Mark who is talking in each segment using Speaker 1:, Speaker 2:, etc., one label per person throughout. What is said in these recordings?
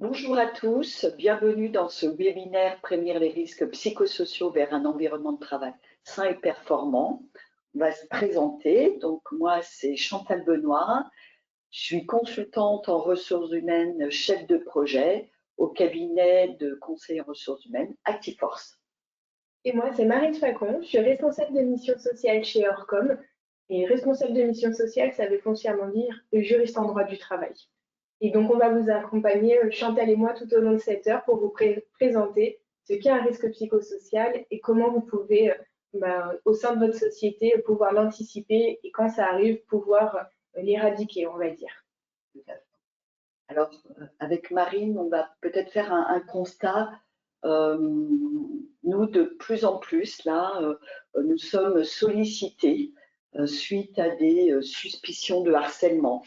Speaker 1: Bonjour à tous, bienvenue dans ce webinaire Prévenir les risques psychosociaux vers un environnement de travail sain et performant. On va se présenter. Donc moi, c'est Chantal Benoît. Je suis consultante en ressources humaines, chef de projet au cabinet de conseil en ressources humaines Actiforce.
Speaker 2: Et moi, c'est Marine Facon, je suis responsable de mission sociale chez Orcom. Et responsable de mission sociale, ça veut foncièrement dire juriste en droit du travail. Et donc, on va vous accompagner, Chantal et moi, tout au long de cette heure pour vous présenter ce qu'est un risque psychosocial et comment vous pouvez, au sein de votre société, pouvoir l'anticiper et quand ça arrive, pouvoir l'éradiquer, on va dire.
Speaker 1: Alors, avec Marine, on va peut-être faire un constat. Nous, de plus en plus, là, nous sommes sollicités suite à des suspicions de harcèlement,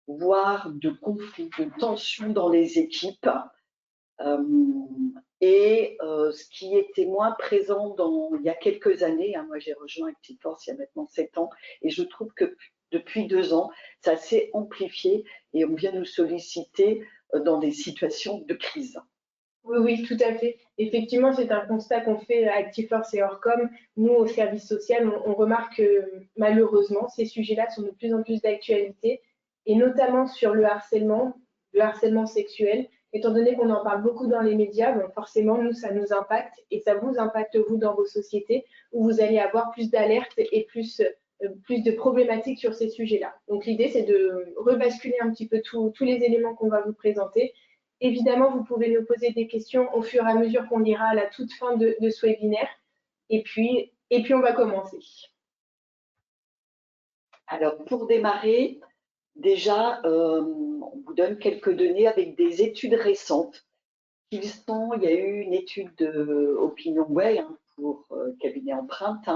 Speaker 1: voire de conflits, de tensions dans les équipes. Ce qui était moins présent il y a quelques années, moi j'ai rejoint Actiforce il y a maintenant 7 ans, et je trouve que depuis 2 ans, ça s'est amplifié et on vient nous solliciter dans des situations de crise.
Speaker 2: Oui, tout à fait. Effectivement, c'est un constat qu'on fait à Actiforce et Orcom. Nous, au service social, on remarque que malheureusement, ces sujets-là sont de plus en plus d'actualité, et notamment sur le harcèlement sexuel. Étant donné qu'on en parle beaucoup dans les médias, bon, forcément, nous, ça nous impacte et ça vous impacte, vous, dans vos sociétés, où vous allez avoir plus d'alertes et plus de problématiques sur ces sujets-là. Donc, l'idée, c'est de rebasculer un petit peu tous les éléments qu'on va vous présenter. Évidemment, vous pouvez nous poser des questions au fur et à mesure qu'on ira à la toute fin de ce webinaire. Et puis, on va commencer.
Speaker 1: Alors, pour démarrer, déjà, on vous donne quelques données avec des études récentes. Il y a eu une étude de OpinionWay pour cabinet Empreinte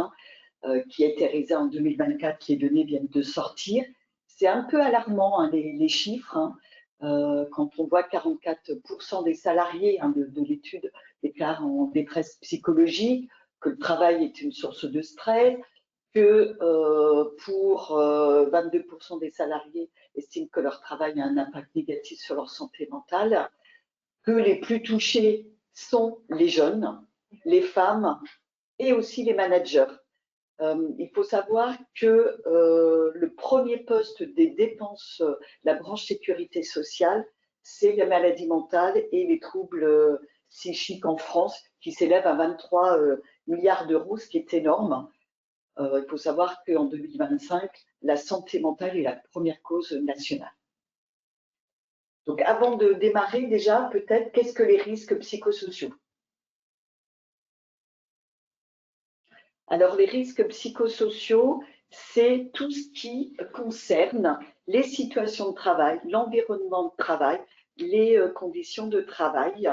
Speaker 1: qui a été réalisée en 2024. Les données viennent de sortir. C'est un peu alarmant, les chiffres. Quand on voit 44% des salariés de l'étude déclarent en détresse psychologique, que le travail est une source de stress, que pour 22% des salariés estiment que leur travail a un impact négatif sur leur santé mentale, que les plus touchés sont les jeunes, les femmes et aussi les managers. Il faut savoir que le premier poste des dépenses de la branche sécurité sociale, c'est la maladie mentale et les troubles psychiques en France, qui s'élèvent à 23 milliards d'euros, ce qui est énorme. Il faut savoir qu'en 2025, la santé mentale est la première cause nationale. Donc, avant de démarrer, déjà, peut-être, qu'est-ce que les risques psychosociaux ? Alors, les risques psychosociaux, c'est tout ce qui concerne les situations de travail, l'environnement de travail, les conditions de travail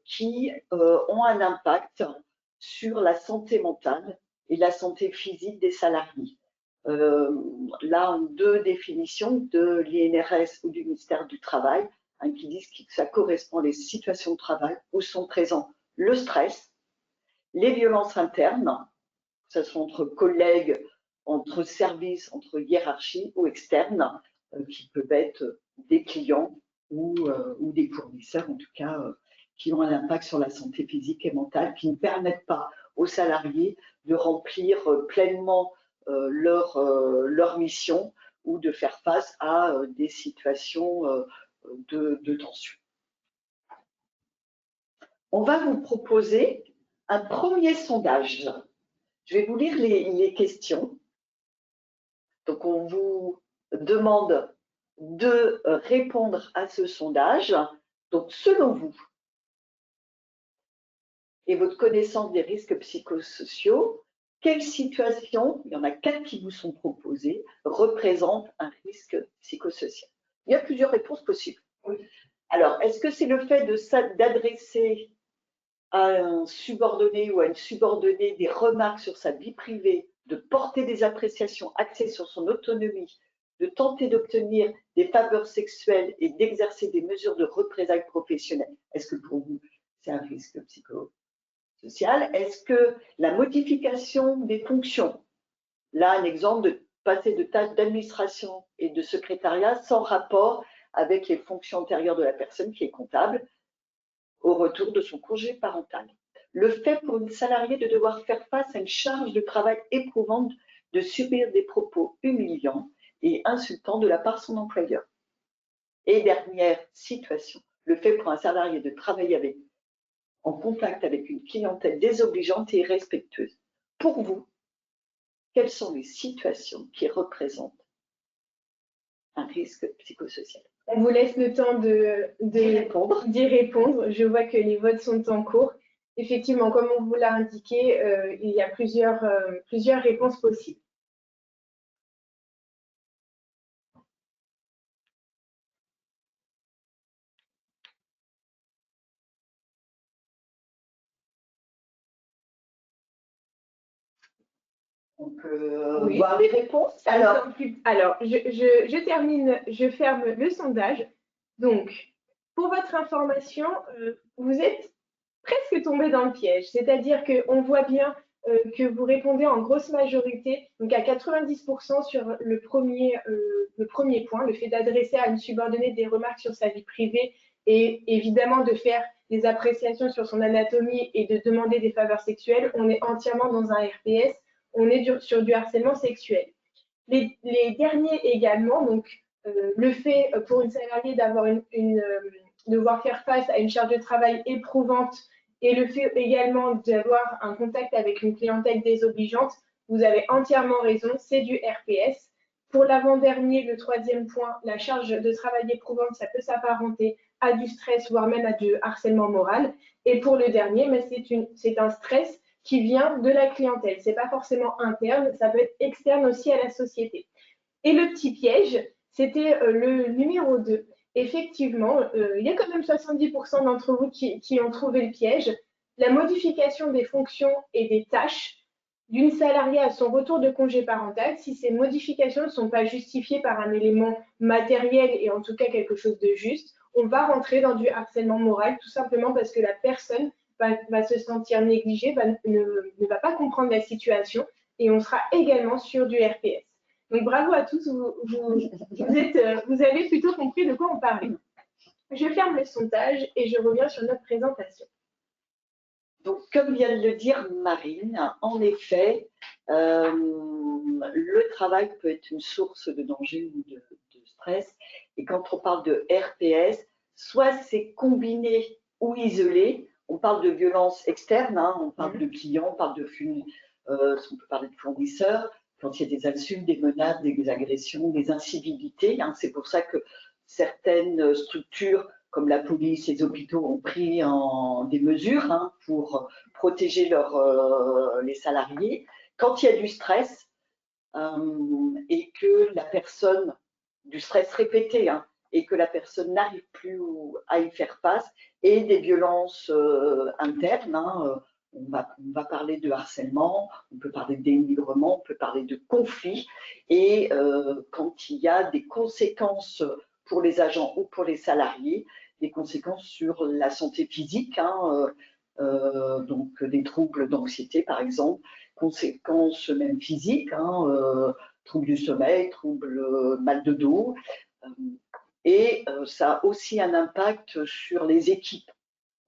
Speaker 1: qui ont un impact sur la santé mentale et la santé physique des salariés. Là, on a 2 définitions de l'INRS ou du ministère du Travail qui disent que ça correspond à les situations de travail où sont présents le stress, les violences internes, que ce soit entre collègues, entre services, entre hiérarchies ou externes, qui peuvent être des clients ou des fournisseurs, en tout cas, qui ont un impact sur la santé physique et mentale, qui ne permettent pas aux salariés de remplir pleinement leur mission ou de faire face à des situations de tension. On va vous proposer un premier sondage. Je vais vous lire les questions. Donc, on vous demande de répondre à ce sondage. Donc, selon vous et votre connaissance des risques psychosociaux, quelle situation, il y en a 4 qui vous sont proposées, représente un risque psychosocial? Il y a plusieurs réponses possibles. Oui. Alors, est-ce que c'est le fait d'adresser à un subordonné ou à une subordonnée des remarques sur sa vie privée, de porter des appréciations axées sur son autonomie, de tenter d'obtenir des faveurs sexuelles et d'exercer des mesures de représailles professionnelles? Est-ce que pour vous, c'est un risque psychosocial? Est-ce que la modification des fonctions, là un exemple de passer de tâches d'administration et de secrétariat sans rapport avec les fonctions antérieures de la personne qui est comptable au retour de son congé parental. Le fait pour une salariée de devoir faire face à une charge de travail éprouvante de subir des propos humiliants et insultants de la part de son employeur. Et dernière situation, le fait pour un salarié de travailler en contact avec une clientèle désobligeante et irrespectueuse. Pour vous, quelles sont les situations qui représentent un risque psychosocial?
Speaker 2: On vous laisse le temps d'y répondre. Je vois que les votes sont en cours. Effectivement, comme on vous l'a indiqué, il y a plusieurs réponses possibles.
Speaker 1: On peut voir les réponses.
Speaker 2: Alors, je termine, je ferme le sondage. Donc, pour votre information, vous êtes presque tombé dans le piège. C'est-à-dire qu'on voit bien que vous répondez en grosse majorité, donc à 90% sur le premier point, le fait d'adresser à une subordonnée des remarques sur sa vie privée et évidemment de faire des appréciations sur son anatomie et de demander des faveurs sexuelles. On est entièrement dans un RPS. On est sur du harcèlement sexuel. Les derniers également, donc le fait pour une salariée d'avoir devoir faire face à une charge de travail éprouvante et le fait également d'avoir un contact avec une clientèle désobligeante, vous avez entièrement raison, c'est du RPS. Pour l'avant-dernier, le troisième point, la charge de travail éprouvante, ça peut s'apparenter à du stress, voire même à du harcèlement moral. Et pour le dernier, c'est un stress qui vient de la clientèle. Ce n'est pas forcément interne, ça peut être externe aussi à la société. Et le petit piège, c'était le numéro 2. Effectivement, il y a quand même 70% d'entre vous qui ont trouvé le piège. La modification des fonctions et des tâches d'une salariée à son retour de congé parental, si ces modifications ne sont pas justifiées par un élément matériel et en tout cas quelque chose de juste, on va rentrer dans du harcèlement moral tout simplement parce que la personne va se sentir négligée, ne va pas comprendre la situation et on sera également sur du RPS. Donc bravo à tous, vous avez plutôt compris de quoi on parlait. Je ferme le sondage et je reviens sur notre présentation.
Speaker 1: Donc, comme vient de le dire Marine, en effet, le travail peut être une source de danger ou de stress. Et quand on parle de RPS, soit c'est combiné ou isolé. On parle de violence externe, hein, on parle de clients, on parle on peut parler de fournisseurs, quand il y a des insultes, des menaces, des agressions, des incivilités. Hein, c'est pour ça que certaines structures comme la police, les hôpitaux ont pris des mesures hein, pour protéger les salariés. Quand il y a du stress et que la personne, du stress répété, hein, et que la personne n'arrive plus à y faire face, et des violences internes, hein, on va parler de harcèlement, on peut parler de dénigrement, on peut parler de conflit, et quand il y a des conséquences pour les agents ou pour les salariés, des conséquences sur la santé physique, hein, donc des troubles d'anxiété par exemple, conséquences même physiques, hein, troubles du sommeil, troubles mal de dos, et ça a aussi un impact sur les équipes.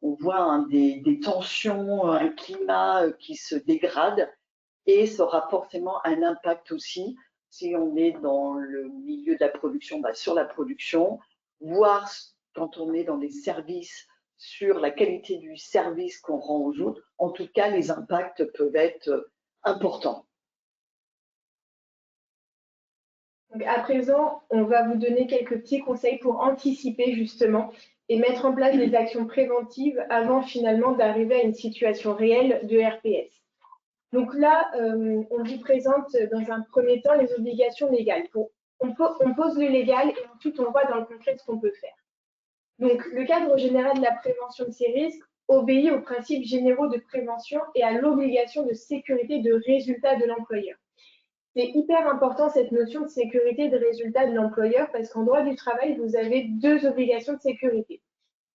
Speaker 1: On voit hein, des tensions, un climat qui se dégrade, et ça aura forcément un impact aussi si on est dans le milieu de la production, sur la production, voire quand on est dans les services, sur la qualité du service qu'on rend aux autres. En tout cas, les impacts peuvent être importants.
Speaker 2: Donc à présent, on va vous donner quelques petits conseils pour anticiper justement et mettre en place des actions préventives avant finalement d'arriver à une situation réelle de RPS. Donc là, on vous présente dans un premier temps les obligations légales. On pose le légal et ensuite on voit dans le concret ce qu'on peut faire. Donc le cadre général de la prévention de ces risques obéit aux principes généraux de prévention et à l'obligation de sécurité de résultat de l'employeur. C'est hyper important cette notion de sécurité de résultat de l'employeur parce qu'en droit du travail, vous avez deux obligations de sécurité.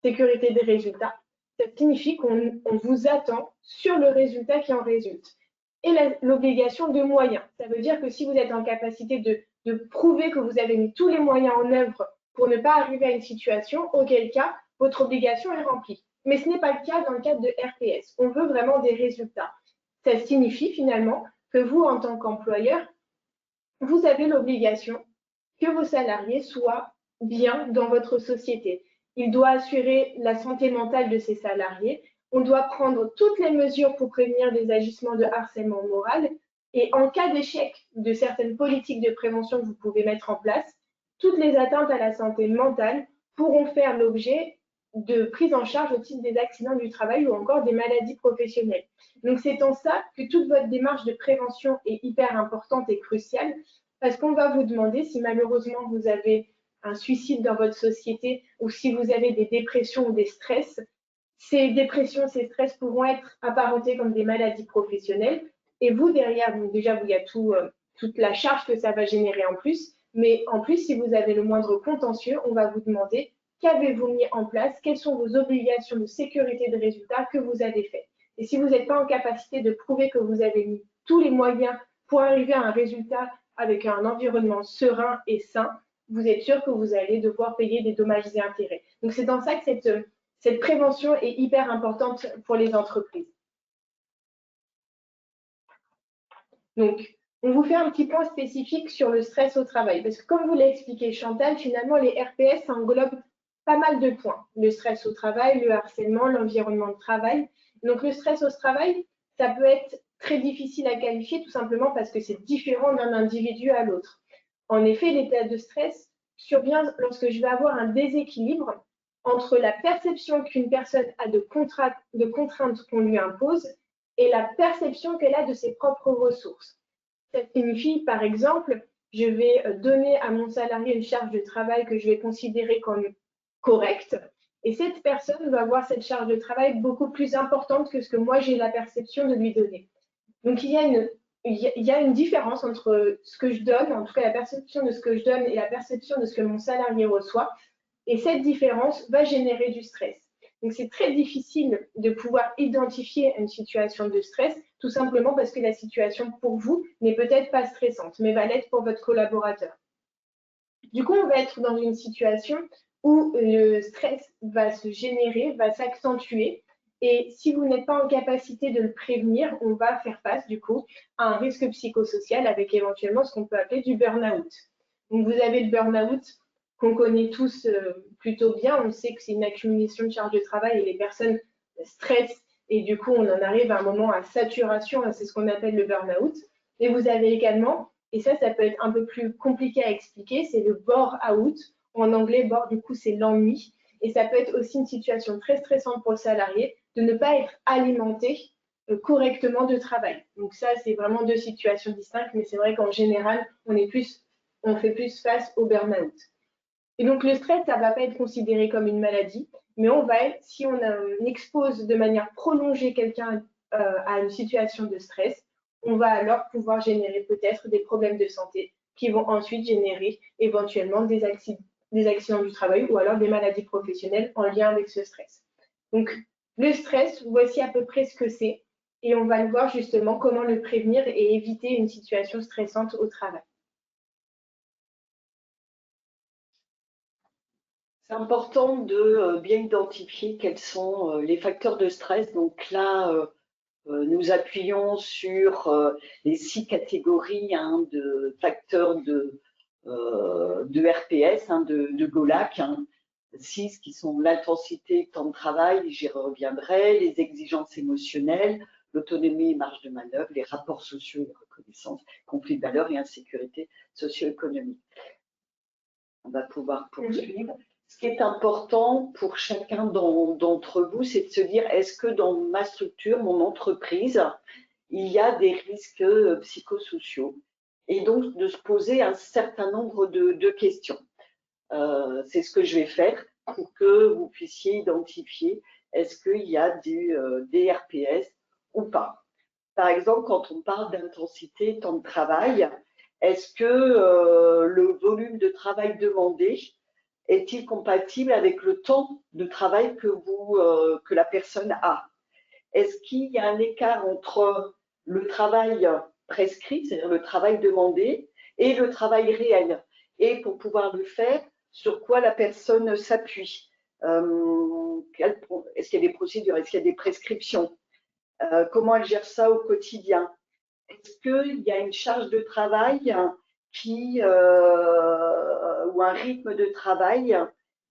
Speaker 2: Sécurité des résultats, ça signifie qu'on vous attend sur le résultat qui en résulte. Et l'obligation de moyens, ça veut dire que si vous êtes en capacité de prouver que vous avez mis tous les moyens en œuvre pour ne pas arriver à une situation auquel cas votre obligation est remplie. Mais ce n'est pas le cas dans le cadre de RPS. On veut vraiment des résultats. Ça signifie finalement que vous, en tant qu'employeur, vous avez l'obligation que vos salariés soient bien dans votre société. Il doit assurer la santé mentale de ses salariés. On doit prendre toutes les mesures pour prévenir des agissements de harcèlement moral. Et en cas d'échec de certaines politiques de prévention que vous pouvez mettre en place, toutes les atteintes à la santé mentale pourront faire l'objet de prise en charge au titre des accidents du travail ou encore des maladies professionnelles. Donc c'est en ça que toute votre démarche de prévention est hyper importante et cruciale, parce qu'on va vous demander si malheureusement vous avez un suicide dans votre société ou si vous avez des dépressions ou des stress. Ces dépressions, ces stress pourront être apparentés comme des maladies professionnelles. Et vous, derrière, donc déjà, il y a toute la charge que ça va générer en plus. Mais en plus, si vous avez le moindre contentieux, on va vous demander qu'avez-vous mis en place, quelles sont vos obligations de sécurité de résultats que vous avez faites. Et si vous n'êtes pas en capacité de prouver que vous avez mis tous les moyens pour arriver à un résultat avec un environnement serein et sain, vous êtes sûr que vous allez devoir payer des dommages et intérêts. Donc c'est dans ça que cette prévention est hyper importante pour les entreprises. Donc, on vous fait un petit point spécifique sur le stress au travail, parce que comme vous l'a expliqué Chantal, finalement, les RPS, ça englobe pas mal de points. Le stress au travail, le harcèlement, l'environnement de travail. Donc, le stress au travail, ça peut être très difficile à qualifier, tout simplement parce que c'est différent d'un individu à l'autre. En effet, l'état de stress survient lorsque je vais avoir un déséquilibre entre la perception qu'une personne a de contraintes qu'on lui impose et la perception qu'elle a de ses propres ressources. Ça signifie, par exemple, je vais donner à mon salarié une charge de travail que je vais considérer comme correcte, et cette personne va voir cette charge de travail beaucoup plus importante que ce que moi j'ai la perception de lui donner. Donc il y a une différence entre ce que je donne, en tout cas la perception de ce que je donne et la perception de ce que mon salarié reçoit, et cette différence va générer du stress. Donc c'est très difficile de pouvoir identifier une situation de stress, tout simplement parce que la situation pour vous n'est peut-être pas stressante, mais va l'être pour votre collaborateur. Du coup, on va être dans une situation où le stress va se générer, va s'accentuer. Et si vous n'êtes pas en capacité de le prévenir, on va faire face du coup à un risque psychosocial avec éventuellement ce qu'on peut appeler du burn-out. Donc vous avez le burn-out qu'on connaît tous plutôt bien. On sait que c'est une accumulation de charges de travail et les personnes stressent et du coup on en arrive à un moment à saturation, c'est ce qu'on appelle le burn-out. Et vous avez également, et ça peut être un peu plus compliqué à expliquer, c'est le bore-out. En anglais, bore, du coup, c'est l'ennui. Et ça peut être aussi une situation très stressante pour le salarié de ne pas être alimenté correctement de travail. Donc ça, c'est vraiment deux situations distinctes, mais c'est vrai qu'en général, on fait plus face au burn-out. Et donc le stress, ça ne va pas être considéré comme une maladie, mais si on expose de manière prolongée quelqu'un à une situation de stress, on va alors pouvoir générer peut-être des problèmes de santé qui vont ensuite générer éventuellement des accidents du travail ou alors des maladies professionnelles en lien avec ce stress. Donc le stress, voici à peu près ce que c'est et on va le voir justement comment le prévenir et éviter une situation stressante au travail.
Speaker 1: C'est important de bien identifier quels sont les facteurs de stress. Donc là, nous appuyons sur les 6 catégories de facteurs de RPS, de GOLAC. 6 qui sont l'intensité, temps de travail, j'y reviendrai, les exigences émotionnelles, l'autonomie et marge de manœuvre, les rapports sociaux et reconnaissance, conflits de valeurs et insécurité socio-économique. On va pouvoir poursuivre. Ce qui est important pour chacun d'entre vous, c'est de se dire, est-ce que dans ma structure, mon entreprise, il y a des risques psychosociaux? Et donc, de se poser un certain nombre de questions. C'est ce que je vais faire pour que vous puissiez identifier est-ce qu'il y a des RPS ou pas. Par exemple, quand on parle d'intensité, temps de travail, est-ce que le volume de travail demandé est-il compatible avec le temps de travail que la personne a? Est-ce qu'il y a un écart entre le travail prescrit, c'est-à-dire le travail demandé, et le travail réel? Et pour pouvoir le faire, sur quoi la personne s'appuie. Est-ce qu'il y a des procédures, est-ce qu'il y a des prescriptions, comment elle gère ça au quotidien. Est-ce qu'il y a une charge de travail ou un rythme de travail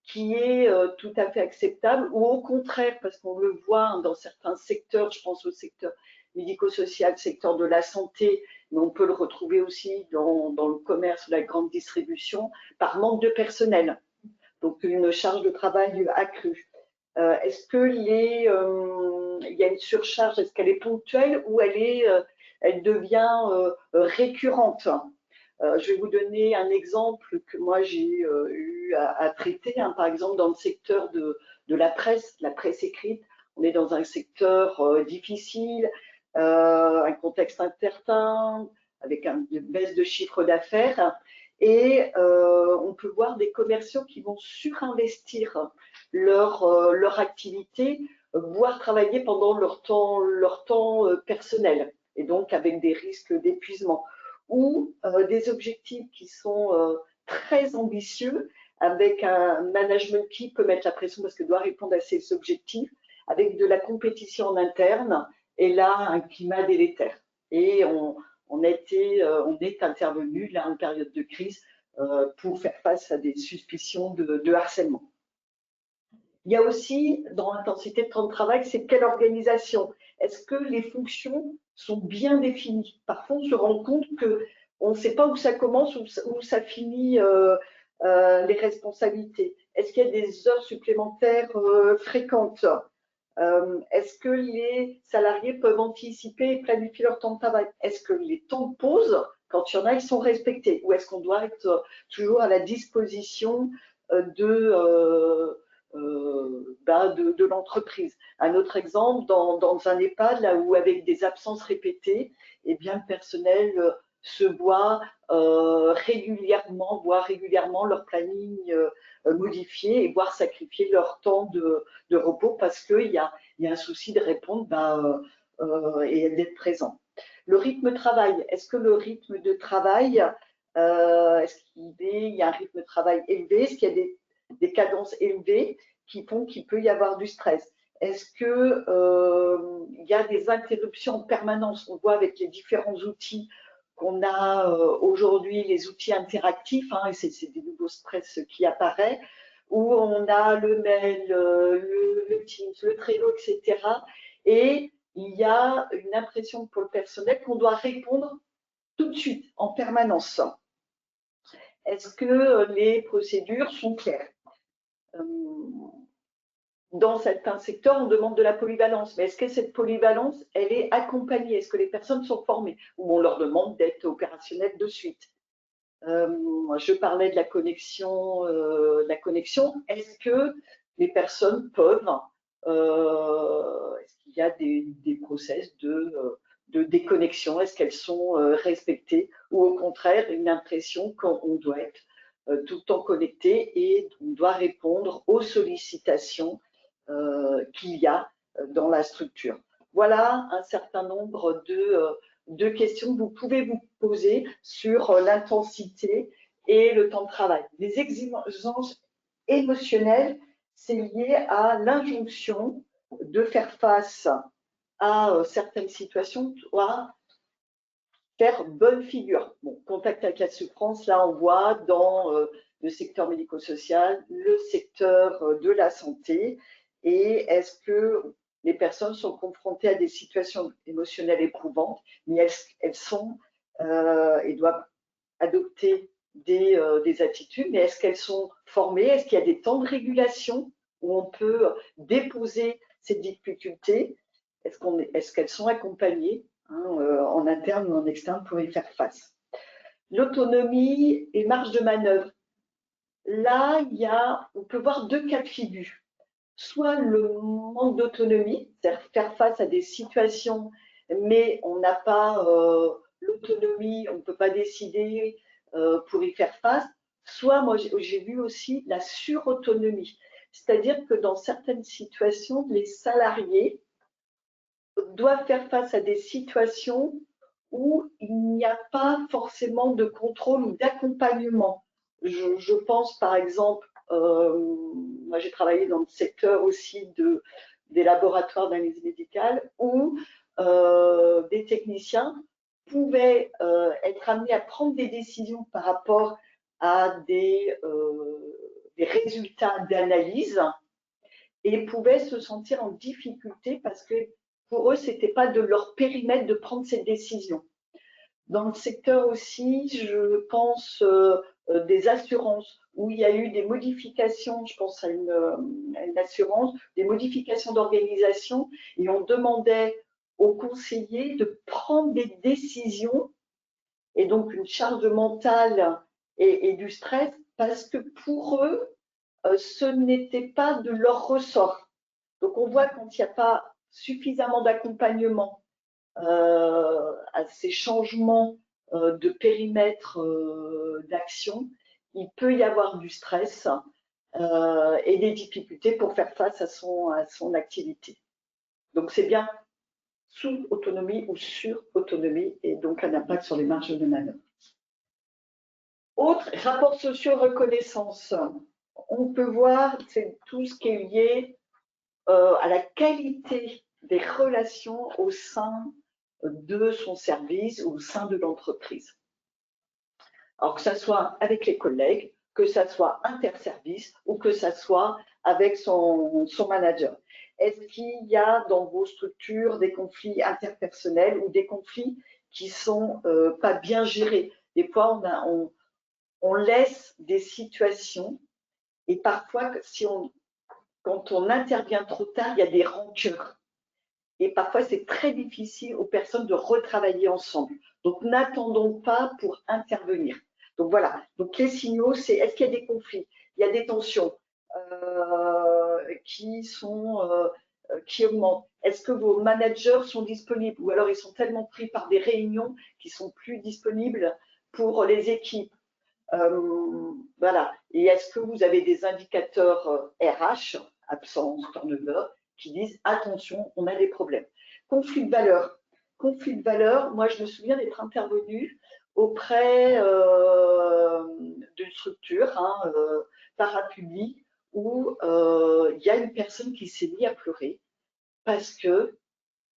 Speaker 1: qui est tout à fait acceptable, ou au contraire, parce qu'on le voit dans certains secteurs, je pense au secteur médico-social, secteur de la santé, mais on peut le retrouver aussi dans le commerce ou la grande distribution, par manque de personnel, donc une charge de travail accrue. Est-ce qu'il y a une surcharge, est-ce qu'elle est ponctuelle ou elle devient récurrente? Je vais vous donner un exemple que moi j'ai eu à traiter, hein. Par exemple, dans le secteur de la presse écrite, on est dans un secteur difficile, un contexte incertain, avec une baisse de chiffre d'affaires, et on peut voir des commerciaux qui vont surinvestir leur activité, voire travailler pendant leur temps personnel, et donc avec des risques d'épuisement, ou des objectifs qui sont très ambitieux, avec un management qui peut mettre la pression parce qu'il doit répondre à ces objectifs, avec de la compétition en interne, et là, un climat délétère. Et on est intervenu là en période de crise pour faire face à des suspicions de harcèlement. Il y a aussi, dans l'intensité de temps de travail, c'est quelle organisation? Est-ce que les fonctions sont bien définies? Parfois, on se rend compte qu'on ne sait pas où ça commence, où ça finit les responsabilités. Est-ce qu'il y a des heures supplémentaires fréquentes? Est-ce que les salariés peuvent anticiper et planifier leur temps de travail? Est-ce que les temps de pause, quand il y en a, ils sont respectés? Ou est-ce qu'on doit être toujours à la disposition de l'entreprise? Un autre exemple, dans un EHPAD, là où avec des absences répétées, eh bien, le personnel se voit régulièrement, voit régulièrement leur planning modifié et voire sacrifier leur temps de repos parce qu'il y a un souci de répondre et d'être présent. Le rythme de travail, est-ce que le rythme de travail, est-ce qu'il y a un rythme de travail élevé? Est-ce qu'il y a des cadences élevées qui font qu'il peut y avoir du stress? Est-ce qu'il y a des interruptions en permanence? On voit avec les différents outils qu'on a aujourd'hui, les outils interactifs, hein, et c'est des nouveaux stress qui apparaissent, où on a le mail, le Teams, le Trello, etc. Et il y a une impression pour le personnel qu'on doit répondre tout de suite, en permanence. Est-ce que les procédures sont claires? Dans certains secteurs, on demande de la polyvalence, mais est-ce que cette polyvalence, elle est accompagnée? Est-ce que les personnes sont formées? Ou on leur demande d'être opérationnelles de suite? Je parlais de la connexion. Est-ce que les personnes peuvent, est-ce qu'il y a des process de déconnexion? Est-ce qu'elles sont respectées? Ou au contraire, une impression qu'on doit être tout le temps connecté et on doit répondre aux sollicitations qu'il y a dans la structure? Voilà un certain nombre de questions que vous pouvez vous poser sur l'intensité et le temps de travail. Les exigences émotionnelles, c'est lié à l'injonction de faire face à certaines situations, à faire bonne figure. Bon, contact avec la souffrance, là on voit dans le secteur médico-social, le secteur de la santé, et est-ce que les personnes sont confrontées à des situations émotionnelles éprouvantes, mais elles sont et doivent adopter des attitudes, mais est-ce qu'elles sont formées? Est-ce qu'il y a des temps de régulation où on peut déposer ces difficultés? Est-ce qu'elles sont accompagnées, hein, en interne ou en externe pour y faire face? L'autonomie et marge de manœuvre. Là, on peut voir deux cas de figure. Soit le manque d'autonomie, c'est-à-dire faire face à des situations, mais on n'a pas l'autonomie, on ne peut pas décider pour y faire face. Soit, moi, j'ai vu aussi la surautonomie, c'est-à-dire que dans certaines situations, les salariés doivent faire face à des situations où il n'y a pas forcément de contrôle ou d'accompagnement. Je pense par exemple, moi j'ai travaillé dans le secteur aussi des laboratoires d'analyse médicale où des techniciens pouvaient être amenés à prendre des décisions par rapport à des résultats d'analyse et pouvaient se sentir en difficulté parce que pour eux, ce n'était pas de leur périmètre de prendre cette décision. Dans le secteur aussi, je pense des assurances où il y a eu des modifications, je pense à une assurance, des modifications d'organisation et on demandait aux conseillers de prendre des décisions et donc une charge mentale et du stress parce que pour eux, ce n'était pas de leur ressort. Donc on voit quand il n'y a pas suffisamment d'accompagnement à ces changements de périmètre d'action, il peut y avoir du stress et des difficultés pour faire face à son activité. Donc c'est bien sous-autonomie ou sur-autonomie et donc un impact sur les marges de manœuvre. Autre rapport socio-reconnaissance. On peut voir, c'est tout ce qui est lié à la qualité des relations au sein de son service ou au sein de l'entreprise. Alors que ça soit avec les collègues, que ça soit interservice ou que ça soit avec son manager. Est-ce qu'il y a dans vos structures des conflits interpersonnels ou des conflits qui sont pas bien gérés? Des fois, on laisse des situations et parfois, quand on intervient trop tard, il y a des rancœurs. Et parfois, c'est très difficile aux personnes de retravailler ensemble. Donc, n'attendons pas pour intervenir. Donc, voilà. Donc, les signaux, c'est est-ce qu'il y a des conflits? Il y a des tensions qui augmentent. Est-ce que vos managers sont disponibles? Ou alors, ils sont tellement pris par des réunions qu'ils sont plus disponibles pour les équipes. Voilà. Et est-ce que vous avez des indicateurs RH, absence, turnover, qui disent attention, on a des problèmes. Conflit de valeurs. Conflit de valeurs, moi je me souviens d'être intervenue auprès d'une structure parapublique où il y a une personne qui s'est mise à pleurer parce que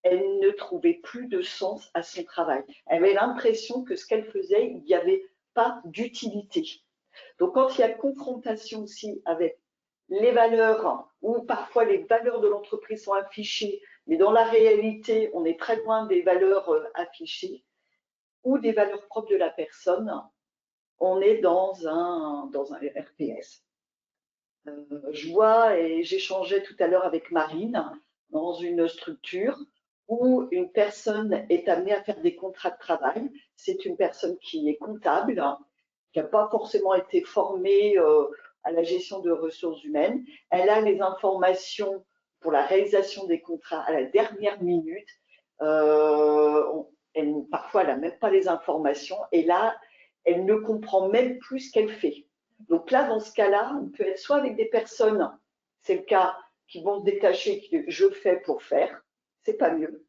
Speaker 1: elle ne trouvait plus de sens à son travail. Elle avait l'impression que ce qu'elle faisait, il n'y avait pas d'utilité. Donc quand il y a confrontation aussi avec les valeurs, ou parfois les valeurs de l'entreprise sont affichées, mais dans la réalité, on est très loin des valeurs affichées, ou des valeurs propres de la personne, on est dans un RPS. Je vois, et j'échangeais tout à l'heure avec Marine, dans une structure où une personne est amenée à faire des contrats de travail. C'est une personne qui est comptable, qui n'a pas forcément été formée à la gestion de ressources humaines. Elle a les informations pour la réalisation des contrats à la dernière minute. Parfois, elle n'a même pas les informations. Et là, elle ne comprend même plus ce qu'elle fait. Donc là, dans ce cas-là, on peut être soit avec des personnes, c'est le cas, qui vont se détacher, qui disent je fais pour faire, c'est pas mieux,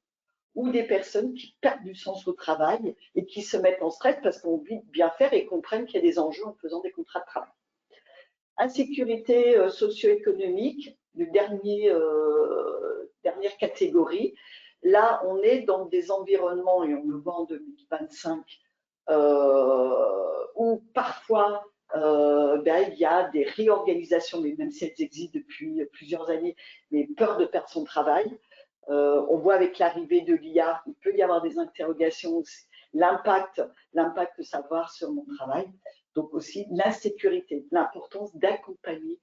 Speaker 1: ou des personnes qui perdent du sens au travail et qui se mettent en stress parce qu'on oublie de bien faire et comprennent qu'il y a des enjeux en faisant des contrats de travail. Insécurité socio-économique, dernière catégorie. Là, on est dans des environnements, et on le voit en 2025, où parfois il y a des réorganisations, mais même si elles existent depuis plusieurs années, mais peur de perdre son travail. On voit avec l'arrivée de l'IA, il peut y avoir des interrogations aussi. L'impact que ça va avoir sur mon travail. Donc aussi l'insécurité, l'importance d'accompagner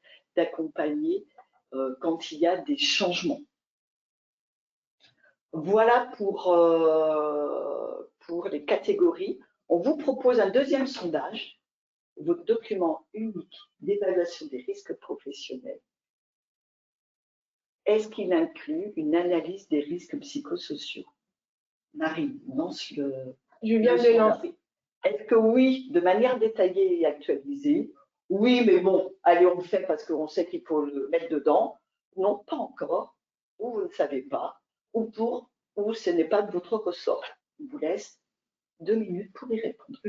Speaker 1: quand il y a des changements. Voilà pour les catégories. On vous propose un deuxième sondage, votre document unique d'évaluation des risques professionnels. Est-ce qu'il inclut une analyse des risques psychosociaux? Marie, lance le.
Speaker 2: Je viens de lancer.
Speaker 1: Est-ce que oui, de manière détaillée et actualisée? Oui, mais bon, allez, on le fait parce qu'on sait qu'il faut le mettre dedans. Non, pas encore. Ou vous ne savez pas. Ou ce n'est pas de votre ressort. Je vous laisse 2 minutes pour y répondre.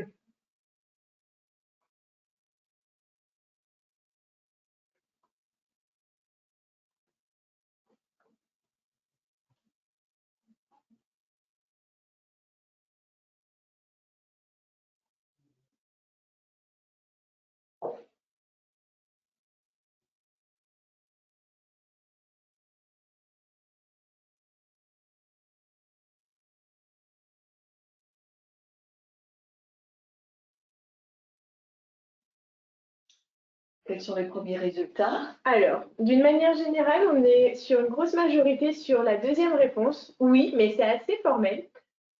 Speaker 1: Quels sont les premiers résultats?
Speaker 2: Alors, d'une manière générale, on est sur une grosse majorité sur la deuxième réponse. Oui, mais c'est assez formel.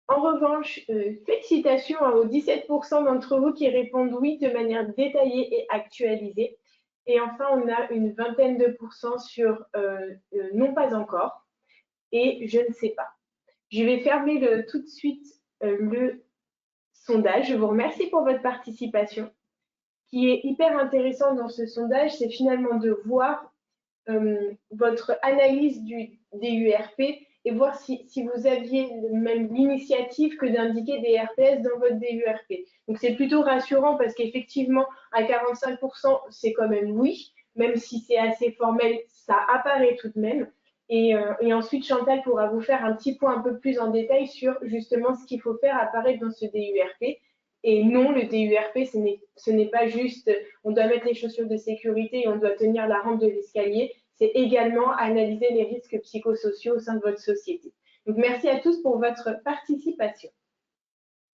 Speaker 2: En revanche, félicitations aux 17% d'entre vous qui répondent oui de manière détaillée et actualisée. Et enfin, on a une vingtaine de pourcents sur non pas encore et je ne sais pas. Je vais fermer tout de suite le sondage. Je vous remercie pour votre participation. Ce qui est hyper intéressant dans ce sondage, c'est finalement de voir votre analyse des URP et voir si vous aviez même l'initiative que d'indiquer des RPS dans votre DURP. Donc c'est plutôt rassurant parce qu'effectivement, à 45%, c'est quand même oui, même si c'est assez formel, ça apparaît tout de même. Et ensuite, Chantal pourra vous faire un petit point un peu plus en détail sur justement ce qu'il faut faire apparaître dans ce DURP. Et non, le DURP, ce n'est pas juste on doit mettre les chaussures de sécurité et on doit tenir la rampe de l'escalier. C'est également analyser les risques psychosociaux au sein de votre société. Donc, merci à tous pour votre participation.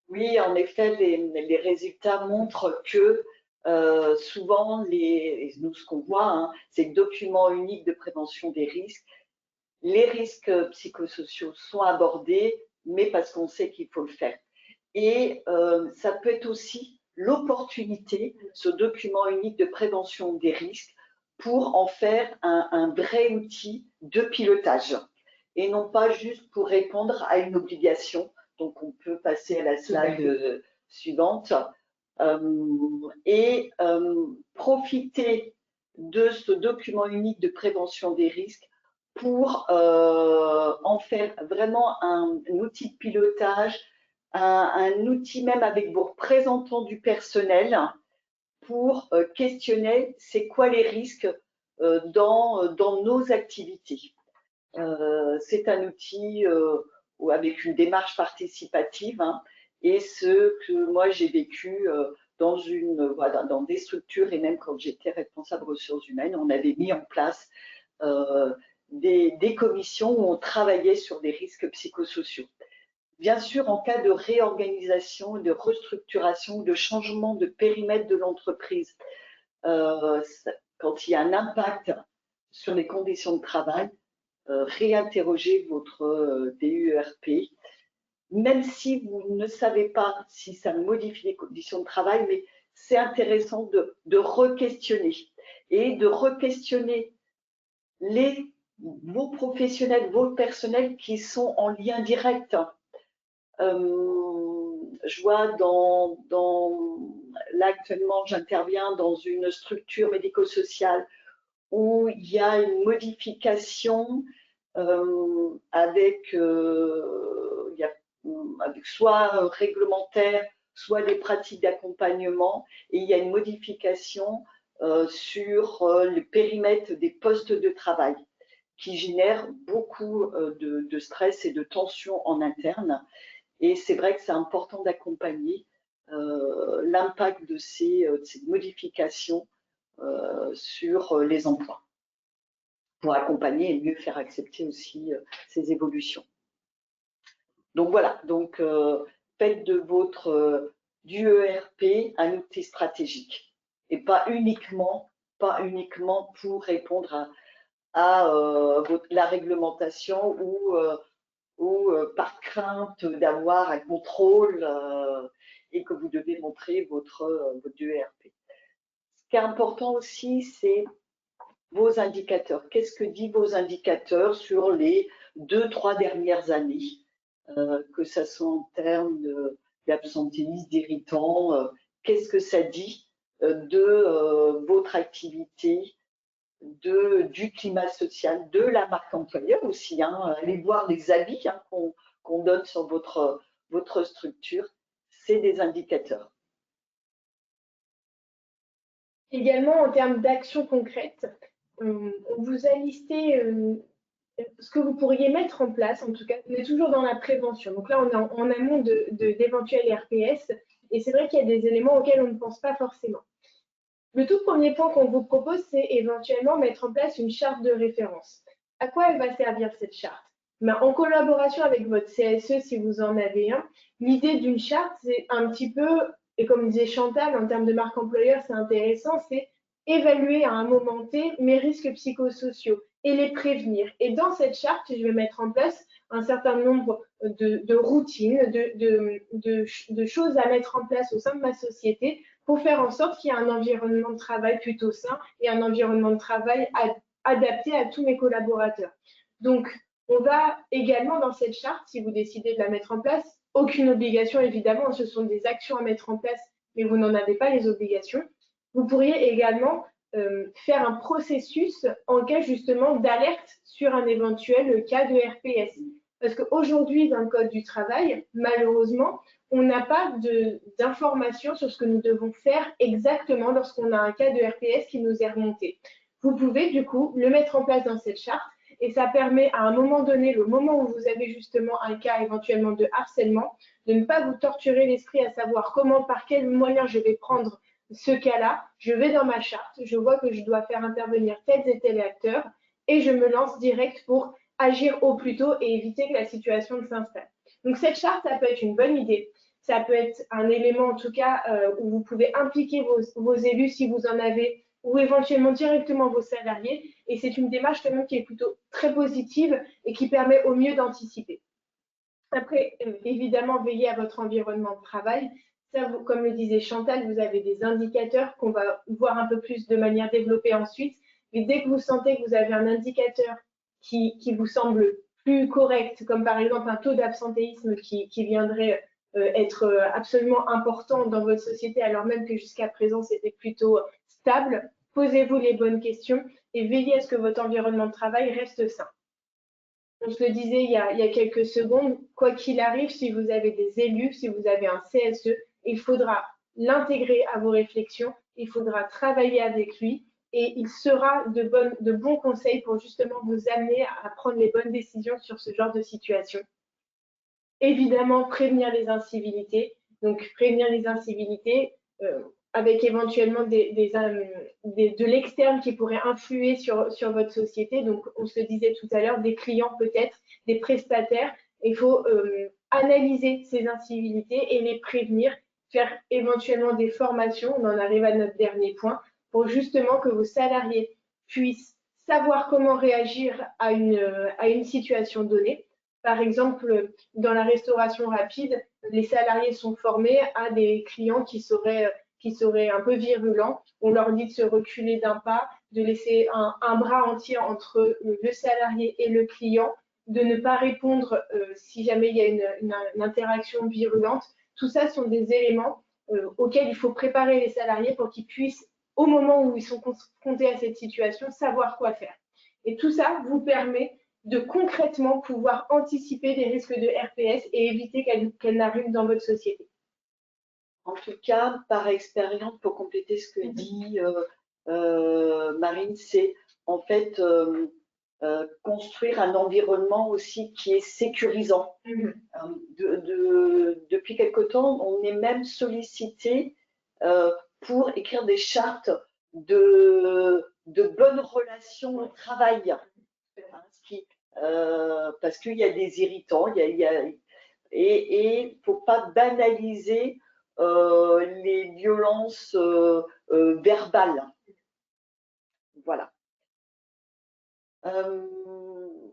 Speaker 1: Oui, en effet, les résultats montrent que souvent, nous, ce qu'on voit, hein, c'est le document unique de prévention des risques. Les risques psychosociaux sont abordés, mais parce qu'on sait qu'il faut le faire. Et ça peut être aussi l'opportunité, ce document unique de prévention des risques, pour en faire un vrai outil de pilotage et non pas juste pour répondre à une obligation. Donc, on peut passer à la slide suivante et profiter de ce document unique de prévention des risques pour en faire vraiment un outil de pilotage, un outil même avec vos représentants du personnel pour questionner c'est quoi les risques dans nos activités. C'est un outil avec une démarche participative hein, et ce que moi j'ai vécu dans des structures et même quand j'étais responsable ressources humaines, on avait mis en place des commissions où on travaillait sur des risques psychosociaux. Bien sûr, en cas de réorganisation, de restructuration, de changement de périmètre de l'entreprise, quand il y a un impact sur les conditions de travail, réinterroger votre DURP, même si vous ne savez pas si ça modifie les conditions de travail, mais c'est intéressant de re-questionner et de re-questionner vos professionnels, vos personnels qui sont en lien direct. Je vois là actuellement, j'interviens dans une structure médico-sociale où il y a une modification avec soit réglementaire, soit des pratiques d'accompagnement, et il y a une modification sur le périmètre des postes de travail qui génère beaucoup de stress et de tension en interne. Et c'est vrai que c'est important d'accompagner l'impact de ces modifications sur les emplois pour accompagner et mieux faire accepter aussi ces évolutions. Donc voilà, donc faites de votre DUERP un outil stratégique et pas uniquement pour répondre à la réglementation ou par crainte d'avoir un contrôle et que vous devez montrer votre DUERP. Ce qui est important aussi, c'est vos indicateurs. Qu'est-ce que disent vos indicateurs sur les 2-3 dernières années, que ce soit en termes d'absentéisme, d'irritants, qu'est-ce que ça dit de votre activité, du climat social, de la marque employeur aussi. Hein. Allez voir les avis hein, qu'on donne sur votre structure, c'est des indicateurs.
Speaker 2: Également, en termes d'actions concrètes, on vous a listé ce que vous pourriez mettre en place, en tout cas, on est toujours dans la prévention. Donc là, on est en amont d'éventuels RPS, et c'est vrai qu'il y a des éléments auxquels on ne pense pas forcément. Le tout premier point qu'on vous propose, c'est éventuellement mettre en place une charte de référence. À quoi elle va servir cette charte? En collaboration avec votre CSE, si vous en avez un, l'idée d'une charte, c'est un petit peu, et comme disait Chantal, en termes de marque employeur, c'est intéressant, c'est évaluer à un moment T mes risques psychosociaux et les prévenir. Et dans cette charte, je vais mettre en place un certain nombre de routines, de choses à mettre en place au sein de ma société pour faire en sorte qu'il y ait un environnement de travail plutôt sain et un environnement de travail adapté à tous mes collaborateurs. Donc, on va également dans cette charte, si vous décidez de la mettre en place, aucune obligation évidemment, ce sont des actions à mettre en place, mais vous n'en avez pas les obligations. Vous pourriez également faire un processus en cas justement d'alerte sur un éventuel cas de RPS. Parce qu'aujourd'hui, dans le Code du travail, malheureusement, on n'a pas d'informations sur ce que nous devons faire exactement lorsqu'on a un cas de RPS qui nous est remonté. Vous pouvez du coup le mettre en place dans cette charte et ça permet à un moment donné, le moment où vous avez justement un cas éventuellement de harcèlement, de ne pas vous torturer l'esprit à savoir comment, par quels moyens je vais prendre ce cas-là. Je vais dans ma charte, je vois que je dois faire intervenir tels et tels acteurs et je me lance direct pour agir au plus tôt et éviter que la situation ne s'installe. Donc cette charte, ça peut être une bonne idée. Ça peut être un élément en tout cas où vous pouvez impliquer vos élus si vous en avez ou éventuellement directement vos salariés. Et c'est une démarche quand même qui est plutôt très positive et qui permet au mieux d'anticiper. Après, évidemment, veillez à votre environnement de travail. Ça, comme le disait Chantal, vous avez des indicateurs qu'on va voir un peu plus de manière développée ensuite. Mais dès que vous sentez que vous avez un indicateur qui vous semble plus correct, comme par exemple un taux d'absentéisme qui viendrait être absolument important dans votre société, alors même que jusqu'à présent, c'était plutôt stable, posez-vous les bonnes questions et veillez à ce que votre environnement de travail reste sain. On se le disait il y a quelques secondes, quoi qu'il arrive, si vous avez des élus, si vous avez un CSE, il faudra l'intégrer à vos réflexions, il faudra travailler avec lui et il sera de bons conseils pour justement vous amener à prendre les bonnes décisions sur ce genre de situation. Évidemment, prévenir les incivilités. Donc, prévenir les incivilités avec éventuellement de l'externe qui pourrait influer sur votre société. Donc, on se le disait tout à l'heure, des clients peut-être, des prestataires. Il faut analyser ces incivilités et les prévenir, faire éventuellement des formations. On en arrive à notre dernier point pour justement que vos salariés puissent savoir comment réagir à une situation donnée. Par exemple, dans la restauration rapide, les salariés sont formés à des clients qui seraient un peu virulents. On leur dit de se reculer d'un pas, de laisser un bras entier entre le salarié et le client, de ne pas répondre si jamais il y a une interaction virulente. Tout ça sont des éléments auxquels il faut préparer les salariés pour qu'ils puissent, au moment où ils sont confrontés à cette situation, savoir quoi faire. Et tout ça vous permet de concrètement pouvoir anticiper des risques de RPS et éviter qu'elles n'arrivent dans votre société.
Speaker 1: En tout cas, par expérience, pour compléter ce que dit Marine, c'est en fait construire un environnement aussi qui est sécurisant. Depuis quelque temps, on est même sollicité pour écrire des chartes de bonnes relations au travail. Parce qu'il y a des irritants, et il ne faut pas banaliser les violences verbales. Voilà.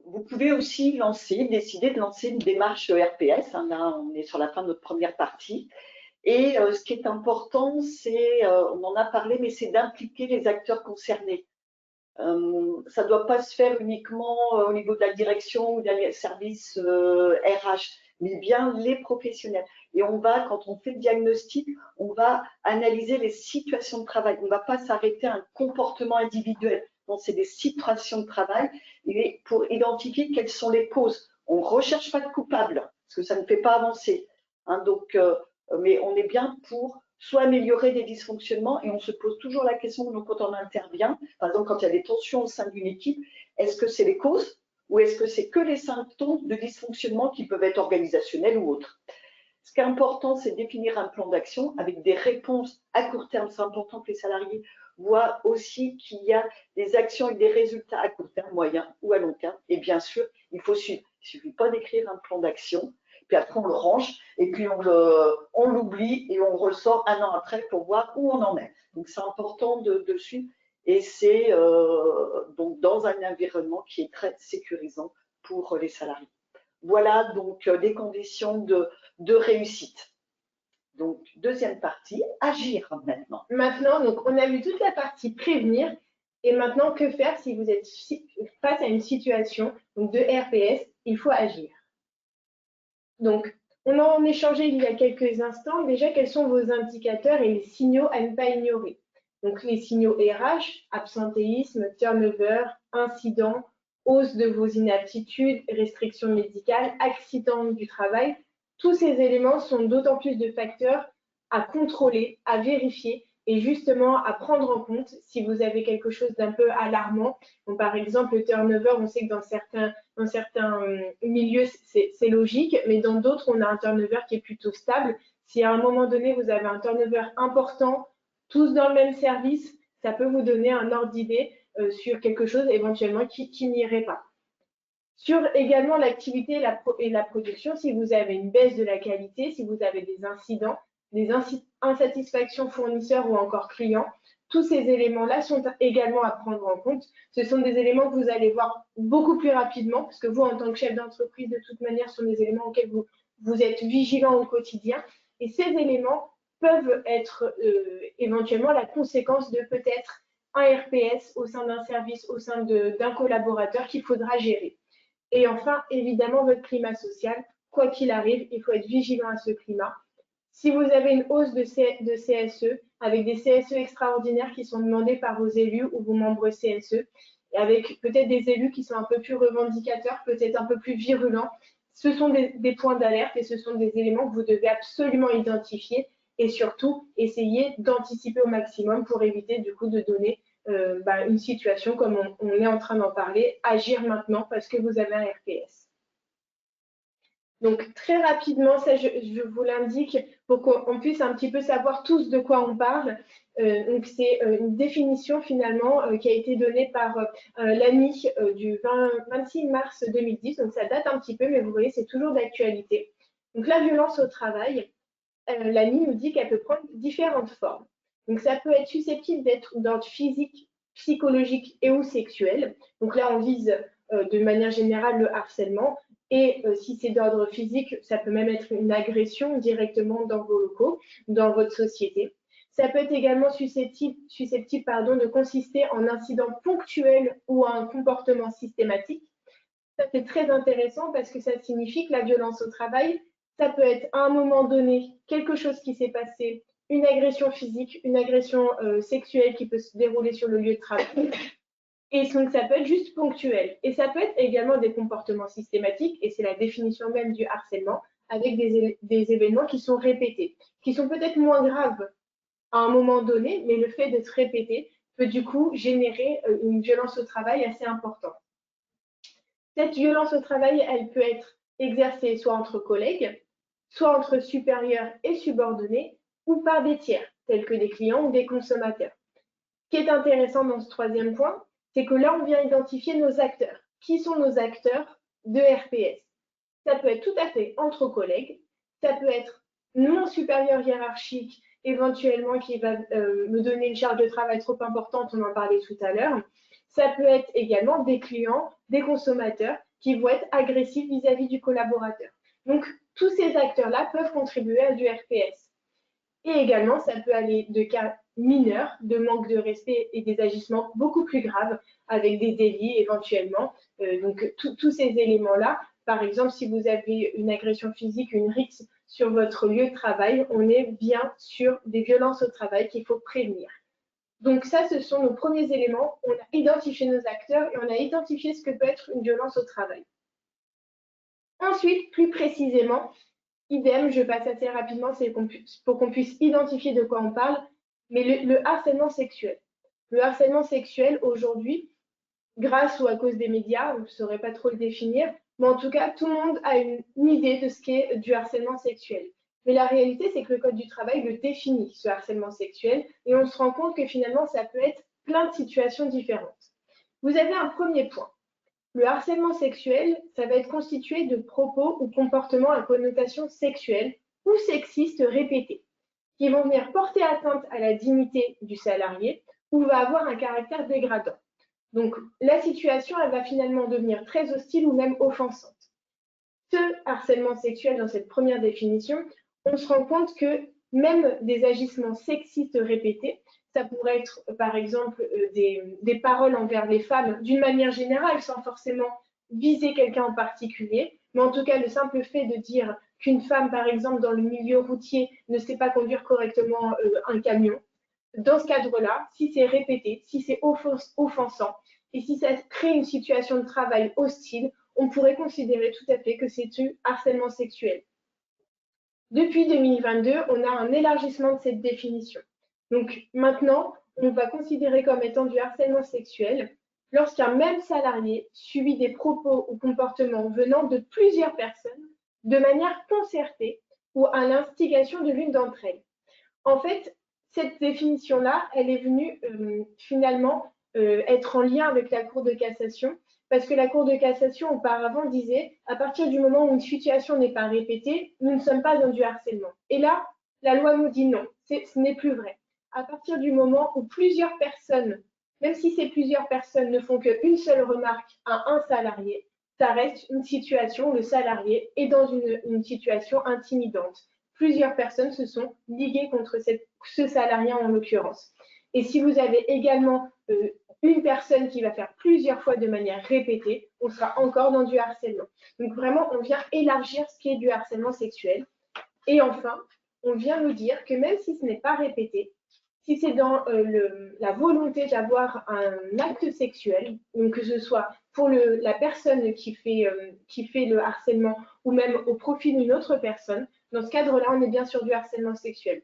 Speaker 1: Vous pouvez aussi décider de lancer une démarche RPS. Hein, là, on est sur la fin de notre première partie. Et ce qui est important, c'est, on en a parlé, mais c'est d'impliquer les acteurs concernés. Ça ne doit pas se faire uniquement au niveau de la direction ou des services RH, mais bien les professionnels. Et quand on fait le diagnostic, on va analyser les situations de travail. On ne va pas s'arrêter à un comportement individuel. Donc, c'est des situations de travail et pour identifier quelles sont les causes. On ne recherche pas de coupable, parce que ça ne fait pas avancer. Hein, mais on est bien pour soit améliorer des dysfonctionnements, et on se pose toujours la question quand on intervient, par exemple quand il y a des tensions au sein d'une équipe, est-ce que c'est les causes ou est-ce que c'est que les symptômes de dysfonctionnement qui peuvent être organisationnels ou autres? Ce qui est important, c'est de définir un plan d'action avec des réponses à court terme. C'est important que les salariés voient aussi qu'il y a des actions et des résultats à court terme, moyen ou à long terme. Et bien sûr, il faut suivre. Il ne suffit pas d'écrire un plan d'action, puis après on le range, et puis on l'oublie et on ressort un an après pour voir où on en est. Donc c'est important de suivre Et c'est donc dans un environnement qui est très sécurisant pour les salariés. Voilà donc les conditions de réussite. Donc, deuxième partie, agir maintenant.
Speaker 2: Maintenant, donc, on a vu toute la partie prévenir. Et maintenant, que faire si vous êtes face à une situation donc, de RPS? Il faut agir. Donc, on en échangé il y a quelques instants. Déjà, quels sont vos indicateurs et les signaux à ne pas ignorer? Donc, les signaux RH, absentéisme, turnover, incidents, hausse de vos inaptitudes, restrictions médicales, accidents du travail. Tous ces éléments sont d'autant plus de facteurs à contrôler, à vérifier et justement à prendre en compte si vous avez quelque chose d'un peu alarmant. Donc, par exemple, le turnover, on sait que dans certains milieux, c'est logique, mais dans d'autres, on a un turnover qui est plutôt stable. Si à un moment donné, vous avez un turnover important, tous dans le même service, ça peut vous donner un ordre d'idée sur quelque chose éventuellement qui n'irait pas. Sur également l'activité et la production, si vous avez une baisse de la qualité, si vous avez des incidents, des insatisfactions fournisseurs ou encore clients, tous ces éléments-là sont également à prendre en compte. Ce sont des éléments que vous allez voir beaucoup plus rapidement, parce que vous, en tant que chef d'entreprise, de toute manière, sont des éléments auxquels vous êtes vigilant au quotidien. Et ces éléments peuvent être éventuellement la conséquence de peut-être un RPS au sein d'un service, au sein d'un collaborateur qu'il faudra gérer. Et enfin, évidemment, votre climat social. Quoi qu'il arrive, il faut être vigilant à ce climat. Si vous avez une hausse de CSE, avec des CSE extraordinaires qui sont demandés par vos élus ou vos membres CSE, et avec peut-être des élus qui sont un peu plus revendicateurs, peut-être un peu plus virulents, ce sont des points d'alerte et ce sont des éléments que vous devez absolument identifier et surtout essayer d'anticiper au maximum pour éviter du coup de donner une situation comme on est en train d'en parler, agir maintenant parce que vous avez un RPS. Donc très rapidement, ça je vous l'indique pour qu'on puisse un petit peu savoir tous de quoi on parle. Donc c'est une définition finalement qui a été donnée par l'ANI du 26 mars 2010. Donc ça date un petit peu, mais vous voyez, c'est toujours d'actualité. Donc la violence au travail, l'ANI nous dit qu'elle peut prendre différentes formes. Donc ça peut être susceptible d'être d'ordre physique, psychologique et ou sexuel. Donc là, on vise de manière générale le harcèlement. Et si c'est d'ordre physique, ça peut même être une agression directement dans vos locaux, dans votre société. Ça peut être également susceptible de consister en incidents ponctuels ou un comportement systématique. Ça, c'est très intéressant parce que ça signifie que la violence au travail, ça peut être à un moment donné quelque chose qui s'est passé, une agression physique, une agression sexuelle qui peut se dérouler sur le lieu de travail. Et donc, ça peut être juste ponctuel. Et ça peut être également des comportements systématiques, et c'est la définition même du harcèlement, avec des événements qui sont répétés, qui sont peut-être moins graves à un moment donné, mais le fait d'être répété peut du coup générer une violence au travail assez importante. Cette violence au travail, elle peut être exercée soit entre collègues, soit entre supérieurs et subordonnés, ou par des tiers, tels que des clients ou des consommateurs. Ce qui est intéressant dans ce troisième point, c'est que là, on vient identifier nos acteurs. Qui sont nos acteurs de RPS? Ça peut être tout à fait entre collègues, ça peut être mon supérieur hiérarchique, éventuellement qui va me donner une charge de travail trop importante, on en parlait tout à l'heure. Ça peut être également des clients, des consommateurs qui vont être agressifs vis-à-vis du collaborateur. Donc, tous ces acteurs-là peuvent contribuer à du RPS. Et également, ça peut aller de cas mineurs, de manque de respect et des agissements beaucoup plus graves, avec des délits éventuellement. Donc, tous ces éléments-là, par exemple, si vous avez une agression physique, une rixe sur votre lieu de travail, on est bien sur des violences au travail qu'il faut prévenir. Donc ça, ce sont nos premiers éléments. On a identifié nos acteurs et on a identifié ce que peut être une violence au travail. Ensuite, plus précisément, idem, je passe assez rapidement, c'est pour qu'on puisse identifier de quoi on parle, mais le harcèlement sexuel. Le harcèlement sexuel, aujourd'hui, grâce ou à cause des médias, on ne saurait pas trop le définir, mais en tout cas, tout le monde a une idée de ce qu'est du harcèlement sexuel. Mais la réalité, c'est que le Code du travail le définit, ce harcèlement sexuel, et on se rend compte que finalement, ça peut être plein de situations différentes. Vous avez un premier point. Le harcèlement sexuel, ça va être constitué de propos ou comportements à connotation sexuelle ou sexiste répétés, qui vont venir porter atteinte à la dignité du salarié ou va avoir un caractère dégradant. Donc, la situation, elle va finalement devenir très hostile ou même offensante. Ce harcèlement sexuel, dans cette première définition, on se rend compte que même des agissements sexistes répétés, ça pourrait être par exemple des paroles envers les femmes d'une manière générale, sans forcément viser quelqu'un en particulier, mais en tout cas le simple fait de dire qu'une femme, par exemple, dans le milieu routier, ne sait pas conduire correctement un camion, dans ce cadre-là, si c'est répété, si c'est offensant, et si ça crée une situation de travail hostile, on pourrait considérer tout à fait que c'est du harcèlement sexuel. Depuis 2022, on a un élargissement de cette définition. Donc maintenant, on va considérer comme étant du harcèlement sexuel lorsqu'un même salarié subit des propos ou comportements venant de plusieurs personnes de manière concertée ou à l'instigation de l'une d'entre elles. En fait, cette définition-là, elle est venue finalement être en lien avec la Cour de cassation, parce que la Cour de cassation auparavant disait, à partir du moment où une situation n'est pas répétée, nous ne sommes pas dans du harcèlement. Et là, la loi nous dit non, ce n'est plus vrai. À partir du moment où plusieurs personnes, même si ces plusieurs personnes ne font qu'une seule remarque à un salarié, ça reste une situation où le salarié est dans une situation intimidante. Plusieurs personnes se sont liguées contre ce salarié en l'occurrence. Et si vous avez également une personne qui va faire plusieurs fois de manière répétée, on sera encore dans du harcèlement. Donc vraiment, on vient élargir ce qui est du harcèlement sexuel. Et enfin, on vient nous dire que même si ce n'est pas répété, si c'est dans la volonté d'avoir un acte sexuel, donc que ce soit pour la personne qui fait le harcèlement ou même au profit d'une autre personne, dans ce cadre-là, on est bien sur du harcèlement sexuel.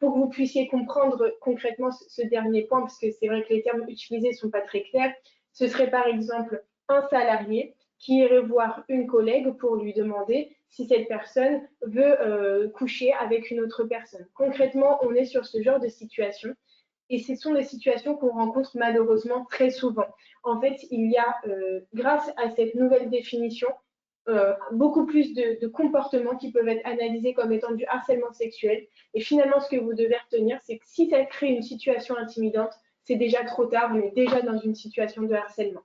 Speaker 2: Pour que vous puissiez comprendre concrètement ce dernier point, parce que c'est vrai que les termes utilisés ne sont pas très clairs, ce serait par exemple un salarié qui irait voir une collègue pour lui demander si cette personne veut coucher avec une autre personne. Concrètement, on est sur ce genre de situation et ce sont des situations qu'on rencontre malheureusement très souvent. En fait, il y a, grâce à cette nouvelle définition, beaucoup plus de comportements qui peuvent être analysés comme étant du harcèlement sexuel. Et finalement, ce que vous devez retenir, c'est que si ça crée une situation intimidante, c'est déjà trop tard, on est déjà dans une situation de harcèlement.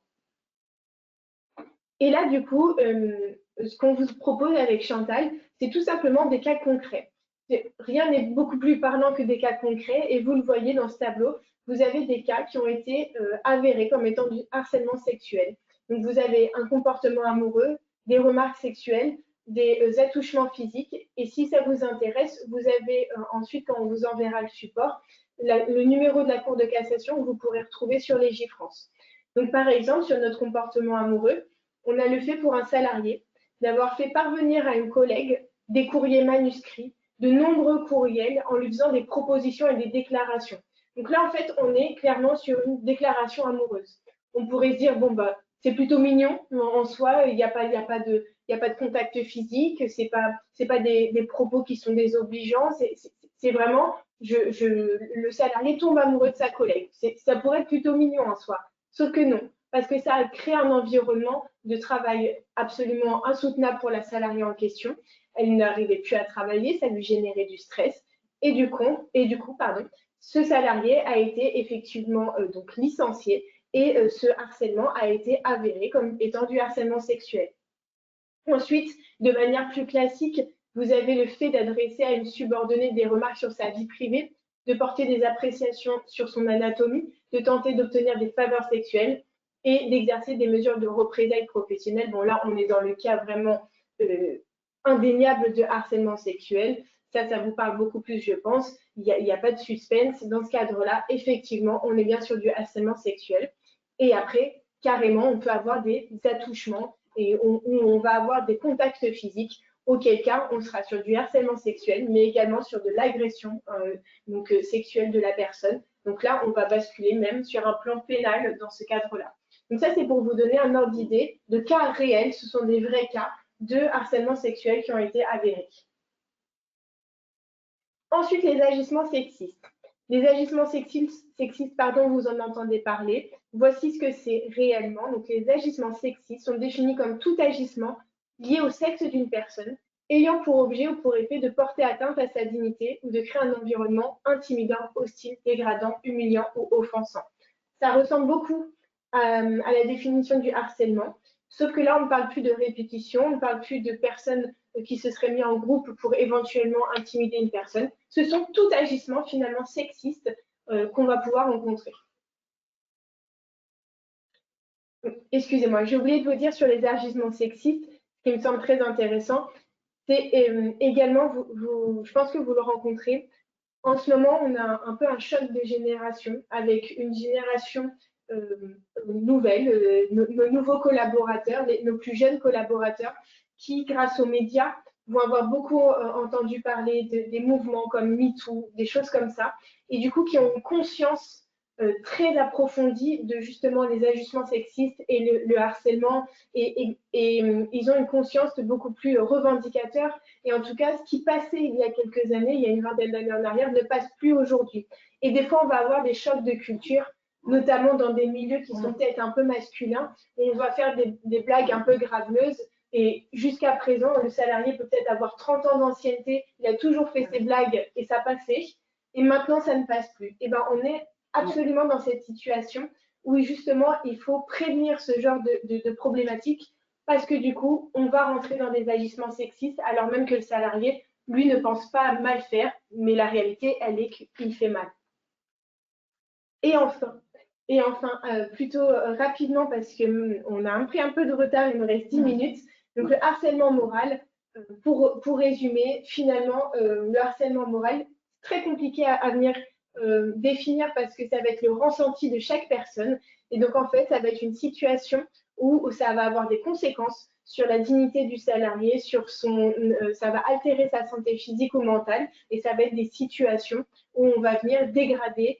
Speaker 2: Et là, du coup, ce qu'on vous propose avec Chantal, c'est tout simplement des cas concrets. Rien n'est beaucoup plus parlant que des cas concrets, et vous le voyez dans ce tableau, vous avez des cas qui ont été avérés comme étant du harcèlement sexuel. Donc, vous avez un comportement amoureux, des remarques sexuelles, des attouchements physiques, et si ça vous intéresse, vous avez ensuite, quand on vous enverra le support, le numéro de la Cour de cassation que vous pourrez retrouver sur Légifrance. Donc, par exemple, sur notre comportement amoureux, on a le fait pour un salarié d'avoir fait parvenir à une collègue des courriers manuscrits, de nombreux courriels en lui faisant des propositions et des déclarations. Donc là, en fait, on est clairement sur une déclaration amoureuse. On pourrait se dire, bon, bah, c'est plutôt mignon, en soi, il n'y a pas de contact physique, c'est pas des propos qui sont désobligeants, c'est vraiment, le salarié tombe amoureux de sa collègue. Ça pourrait être plutôt mignon en soi, sauf que non, parce que ça crée un environnement de travail absolument insoutenable pour la salariée en question. Elle n'arrivait plus à travailler, ça lui générait du stress. Et du coup, ce salarié a été effectivement donc licencié et ce harcèlement a été avéré comme étant du harcèlement sexuel. Ensuite, de manière plus classique, vous avez le fait d'adresser à une subordonnée des remarques sur sa vie privée, de porter des appréciations sur son anatomie, de tenter d'obtenir des faveurs sexuelles et d'exercer des mesures de représailles professionnelles. Bon, là, on est dans le cas vraiment indéniable de harcèlement sexuel. Ça vous parle beaucoup plus, je pense. Il n'y a pas de suspense. Dans ce cadre-là, effectivement, on est bien sur du harcèlement sexuel. Et après, carrément, on peut avoir des attouchements et on va avoir des contacts physiques, auquel cas on sera sur du harcèlement sexuel, mais également sur de l'agression sexuelle de la personne. Donc là, on va basculer même sur un plan pénal dans ce cadre-là. Donc ça, c'est pour vous donner un ordre d'idée de cas réels, ce sont des vrais cas de harcèlement sexuel qui ont été avérés. Ensuite, les agissements sexistes. Les agissements sexistes, vous en entendez parler. Voici ce que c'est réellement. Donc, les agissements sexistes sont définis comme tout agissement lié au sexe d'une personne ayant pour objet ou pour effet de porter atteinte à sa dignité ou de créer un environnement intimidant, hostile, dégradant, humiliant ou offensant. Ça ressemble beaucoup à la définition du harcèlement, sauf que là, on ne parle plus de répétition, on ne parle plus de personnes qui se seraient mis en groupe pour éventuellement intimider une personne. Ce sont tout agissements finalement sexistes qu'on va pouvoir rencontrer. Excusez-moi, j'ai oublié de vous dire sur les agissements sexistes, ce qui me semble très intéressant, c'est également, je pense que vous le rencontrez, en ce moment, on a un peu un choc de génération avec une génération nouvelle, nos nouveaux collaborateurs, nos plus jeunes collaborateurs qui, grâce aux médias, vont avoir beaucoup entendu parler des mouvements comme MeToo, des choses comme ça, et du coup qui ont une conscience très approfondie de justement les ajustements sexistes et le harcèlement, et ils ont une conscience beaucoup plus revendicateur. Et en tout cas, ce qui passait il y a quelques années, il y a une vingtaine d'années en arrière, ne passe plus aujourd'hui. Et des fois, on va avoir des chocs de culture, notamment dans des milieux qui sont peut-être un peu masculins, où on va faire des blagues un peu graveleuses. Et jusqu'à présent, le salarié peut peut-être avoir 30 ans d'ancienneté, il a toujours fait ses blagues et ça passait. Et maintenant, ça ne passe plus. Et ben, on est absolument dans cette situation où justement, il faut prévenir ce genre de problématiques parce que du coup, on va rentrer dans des agissements sexistes alors même que le salarié, lui, ne pense pas mal faire, mais la réalité, elle est qu'il fait mal. Et enfin, plutôt rapidement parce qu'on a pris un peu de retard, il me reste 10 minutes. Donc le harcèlement moral, pour résumer, finalement, le harcèlement moral, très compliqué à venir définir parce que ça va être le ressenti de chaque personne. Et donc en fait, ça va être une situation où ça va avoir des conséquences sur la dignité du salarié, ça va altérer sa santé physique ou mentale, et ça va être des situations où on va venir dégrader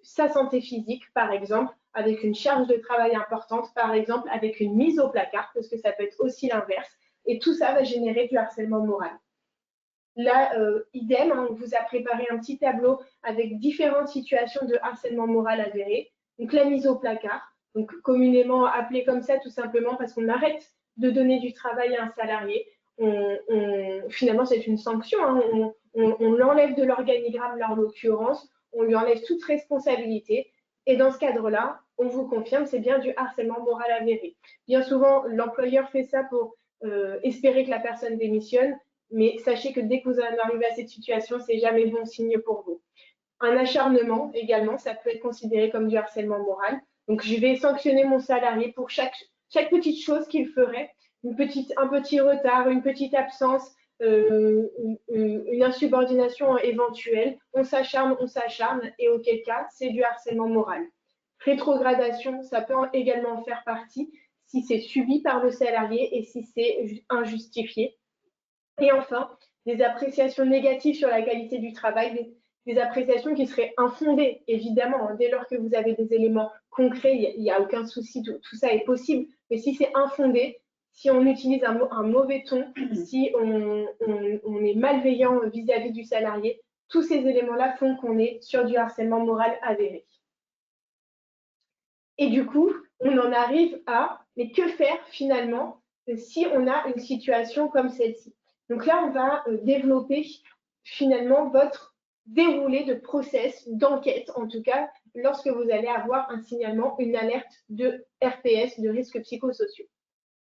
Speaker 2: sa santé physique, par exemple, avec une charge de travail importante, par exemple, avec une mise au placard, parce que ça peut être aussi l'inverse. Et tout ça va générer du harcèlement moral. Là, idem, on vous a préparé un petit tableau avec différentes situations de harcèlement moral avéré. Donc, la mise au placard, donc communément appelée comme ça tout simplement parce qu'on arrête de donner du travail à un salarié. Finalement, c'est une sanction. Hein. On l'enlève de l'organigramme, en l'occurrence. On lui enlève toute responsabilité. Et dans ce cadre-là, on vous confirme, c'est bien du harcèlement moral avéré. Bien souvent, l'employeur fait ça pour espérer que la personne démissionne, mais sachez que dès que vous en arrivez à cette situation, c'est jamais bon signe pour vous. Un acharnement également, ça peut être considéré comme du harcèlement moral. Donc, je vais sanctionner mon salarié pour chaque petite chose qu'il ferait, un petit retard, une petite absence, une insubordination éventuelle. On s'acharne, et auquel cas, c'est du harcèlement moral. Rétrogradation, ça peut également en faire partie si c'est subi par le salarié et si c'est injustifié. Et enfin, des appréciations négatives sur la qualité du travail, des appréciations qui seraient infondées, évidemment. Dès lors que vous avez des éléments concrets, il n'y a aucun souci, tout ça est possible. Mais si c'est infondé, si on utilise un mauvais ton, si on est malveillant vis-à-vis du salarié, tous ces éléments-là font qu'on est sur du harcèlement moral avéré. Et du coup, on en arrive à, mais que faire finalement si on a une situation comme celle-ci? Donc là, on va développer finalement votre déroulé de process, d'enquête en tout cas, lorsque vous allez avoir un signalement, une alerte de RPS, de risques psychosociaux.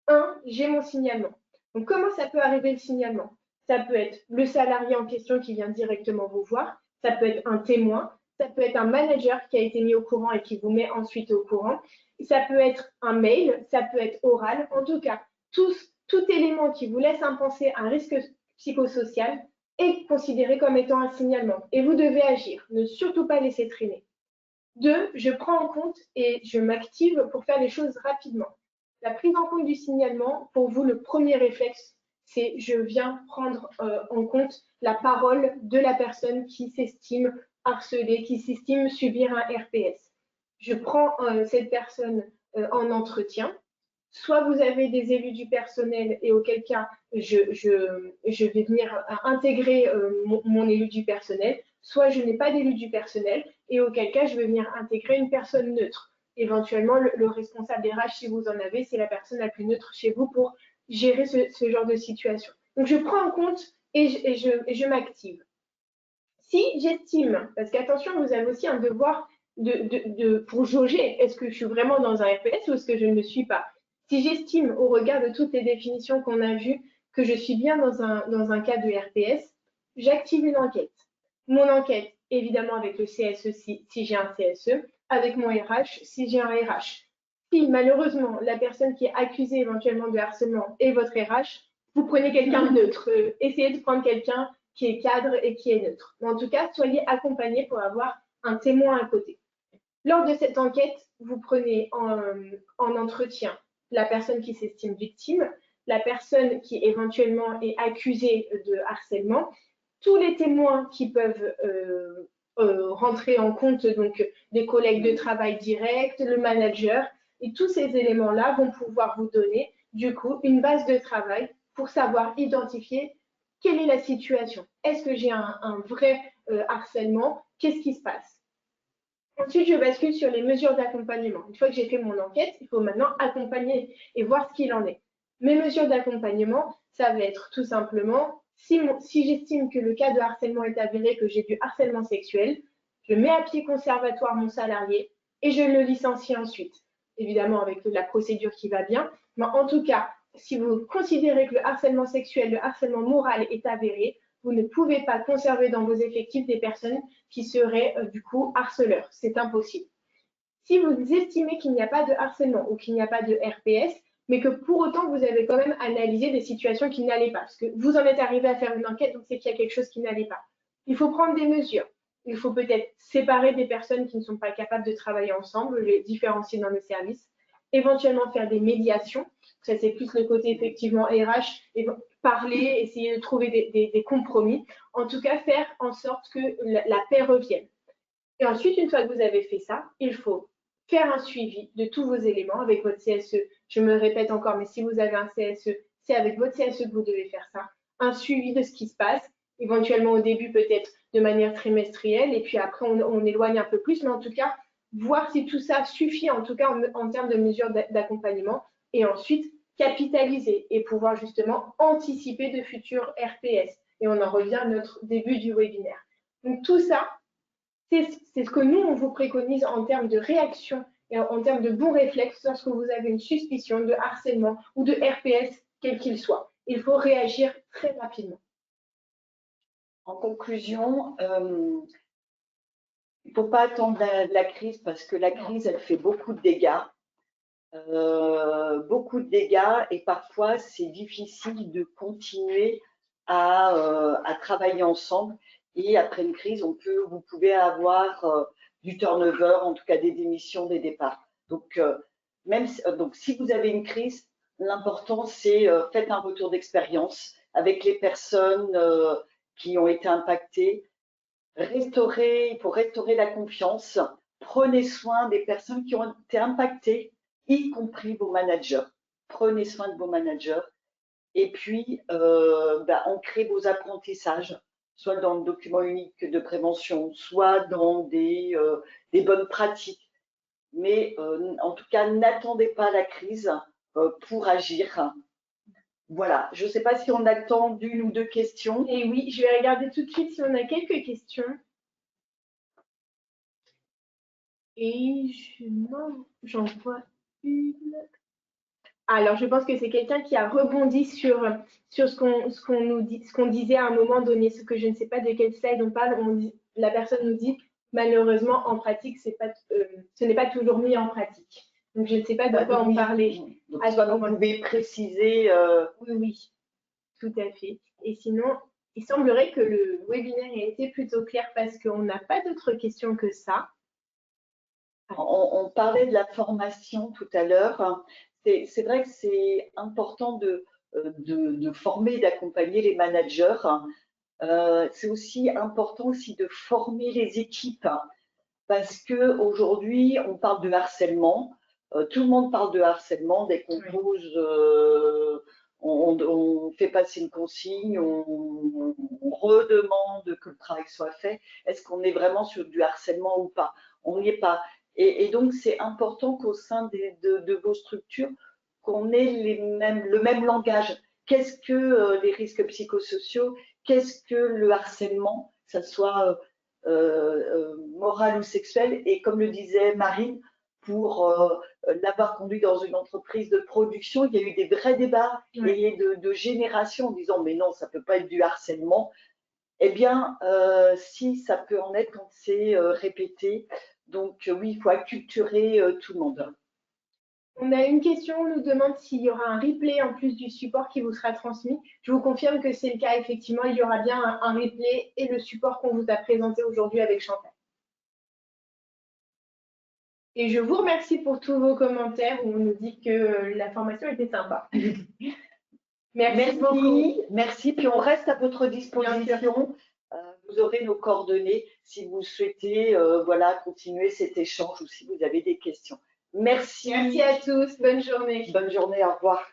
Speaker 2: 1, j'ai mon signalement. Donc comment ça peut arriver le signalement? Ça peut être le salarié en question qui vient directement vous voir, ça peut être un témoin, ça peut être un manager qui a été mis au courant et qui vous met ensuite au courant, ça peut être un mail, ça peut être oral. En tout cas, tout élément qui vous laisse penser à un risque psychosocial est considéré comme étant un signalement. Et vous devez agir, ne surtout pas laisser traîner. 2, je prends en compte et je m'active pour faire les choses rapidement. La prise en compte du signalement, pour vous, le premier réflexe, c'est je viens prendre en compte la parole de la personne qui s'estime harcelée, qui s'estime subir un RPS. Je prends cette personne en entretien. Soit vous avez des élus du personnel et auquel cas je vais venir intégrer mon élu du personnel, soit je n'ai pas d'élu du personnel et auquel cas je vais venir intégrer une personne neutre. Éventuellement, le responsable des RH, si vous en avez, c'est la personne la plus neutre chez vous pour gérer ce genre de situation. Donc, je prends en compte et je m'active. Si j'estime, parce qu'attention, vous avez aussi un devoir pour jauger, est-ce que je suis vraiment dans un RPS ou est-ce que je ne le suis pas? Si j'estime, au regard de toutes les définitions qu'on a vues, que je suis bien dans un cas de RPS, j'active une enquête. Mon enquête, évidemment, avec le CSE si j'ai un CSE, avec mon RH si j'ai un RH. Si malheureusement la personne qui est accusée éventuellement de harcèlement est votre RH, vous prenez quelqu'un de neutre. Essayez de prendre quelqu'un qui est cadre et qui est neutre. Mais en tout cas, soyez accompagné pour avoir un témoin à côté. Lors de cette enquête, vous prenez en entretien la personne qui s'estime victime, la personne qui éventuellement est accusée de harcèlement, tous les témoins qui peuvent rentrer en compte, donc des collègues de travail directs, le manager, et tous ces éléments-là vont pouvoir vous donner du coup une base de travail pour savoir identifier quelle est la situation. Est-ce que j'ai un vrai harcèlement? Qu'est-ce qui se passe? Ensuite, je bascule sur les mesures d'accompagnement. Une fois que j'ai fait mon enquête, il faut maintenant accompagner et voir ce qu'il en est. Mes mesures d'accompagnement, ça va être tout simplement, si j'estime que le cas de harcèlement est avéré, que j'ai du harcèlement sexuel, je mets à pied conservatoire mon salarié et je le licencie ensuite. Évidemment, avec la procédure qui va bien. Mais en tout cas, si vous considérez que le harcèlement sexuel, le harcèlement moral est avéré, vous ne pouvez pas conserver dans vos effectifs des personnes qui seraient du coup harceleurs. C'est impossible. Si vous estimez qu'il n'y a pas de harcèlement ou qu'il n'y a pas de RPS, mais que pour autant vous avez quand même analysé des situations qui n'allaient pas, parce que vous en êtes arrivé à faire une enquête, donc c'est qu'il y a quelque chose qui n'allait pas. Il faut prendre des mesures. Il faut peut-être séparer des personnes qui ne sont pas capables de travailler ensemble, les différencier dans le service, éventuellement faire des médiations. Ça, c'est plus le côté effectivement RH, et parler, essayer de trouver des compromis. En tout cas, faire en sorte que la paix revienne. Et ensuite, une fois que vous avez fait ça, il faut faire un suivi de tous vos éléments avec votre CSE. Je me répète encore, mais si vous avez un CSE, c'est avec votre CSE que vous devez faire ça. Un suivi de ce qui se passe, éventuellement au début peut-être de manière trimestrielle, et puis après on éloigne un peu plus, mais en tout cas, voir si tout ça suffit, en tout cas en termes de mesures d'accompagnement, et ensuite capitaliser et pouvoir justement anticiper de futurs RPS. Et on en revient à notre début du webinaire. Donc tout ça, c'est ce que nous, on vous préconise en termes de réaction et en termes de bons réflexes lorsque vous avez une suspicion de harcèlement ou de RPS, quel qu'il soit. Il faut réagir très rapidement.
Speaker 1: En conclusion, il ne faut pas attendre la crise parce que la crise, elle fait beaucoup de dégâts. Et parfois, c'est difficile de continuer à travailler ensemble. Et après une crise, vous pouvez avoir du turnover, en tout cas des démissions, des départs. Donc, donc si vous avez une crise, l'important, c'est faites un retour d'expérience avec les personnes qui ont été impactées. Il faut restaurer la confiance. Prenez soin des personnes qui ont été impactées, y compris vos managers. Prenez soin de vos managers. Et puis, ancrez vos apprentissages, soit dans le document unique de prévention, soit dans des bonnes pratiques. Mais en tout cas, n'attendez pas la crise pour agir. Voilà, je ne sais pas si on attend d'une ou deux questions.
Speaker 2: Et oui, je vais regarder tout de suite si on a quelques questions. Et j'en vois une. Alors, je pense que c'est quelqu'un qui a rebondi sur ce qu'on disait à un moment donné, ce que je ne sais pas de quel slide on parle. La personne nous dit, malheureusement, en pratique, ce n'est pas toujours mis en pratique. Donc, je ne sais pas de quoi on parlait.
Speaker 1: Donc, vous pouvez préciser.
Speaker 2: Oui, oui, tout à fait. Et sinon, il semblerait que le webinaire ait été plutôt clair parce qu'on n'a pas d'autres questions que ça.
Speaker 1: On parlait de la formation tout à l'heure. C'est vrai que c'est important de former, d'accompagner les managers. C'est aussi important aussi de former les équipes parce qu'aujourd'hui, on parle de harcèlement. Tout le monde parle de harcèlement dès qu'on pose, on fait passer une consigne, on redemande que le travail soit fait. Est-ce qu'on est vraiment sur du harcèlement ou pas? On n'y est pas. Et donc, c'est important qu'au sein de vos structures, qu'on ait le même langage, qu'est-ce que les risques psychosociaux, qu'est-ce que le harcèlement, que ce soit moral ou sexuel. Et comme le disait Marine, pour l'avoir conduit dans une entreprise de production, il y a eu des vrais débats et de générations en disant mais non, ça ne peut pas être du harcèlement. Eh bien, si, ça peut en être quand c'est répété. Donc oui, il faut acculturer tout le monde.
Speaker 2: On a une question, on nous demande s'il y aura un replay en plus du support qui vous sera transmis. Je vous confirme que c'est le cas, effectivement, il y aura bien un replay et le support qu'on vous a présenté aujourd'hui avec Chantal. Et je vous remercie pour tous vos commentaires où on nous dit que la formation était sympa.
Speaker 1: Merci beaucoup. Merci, puis on reste à votre disposition. Vous aurez nos coordonnées si vous souhaitez voilà, continuer cet échange ou si vous avez des questions. Merci.
Speaker 2: Merci à tous, bonne journée.
Speaker 1: Bonne journée, au revoir.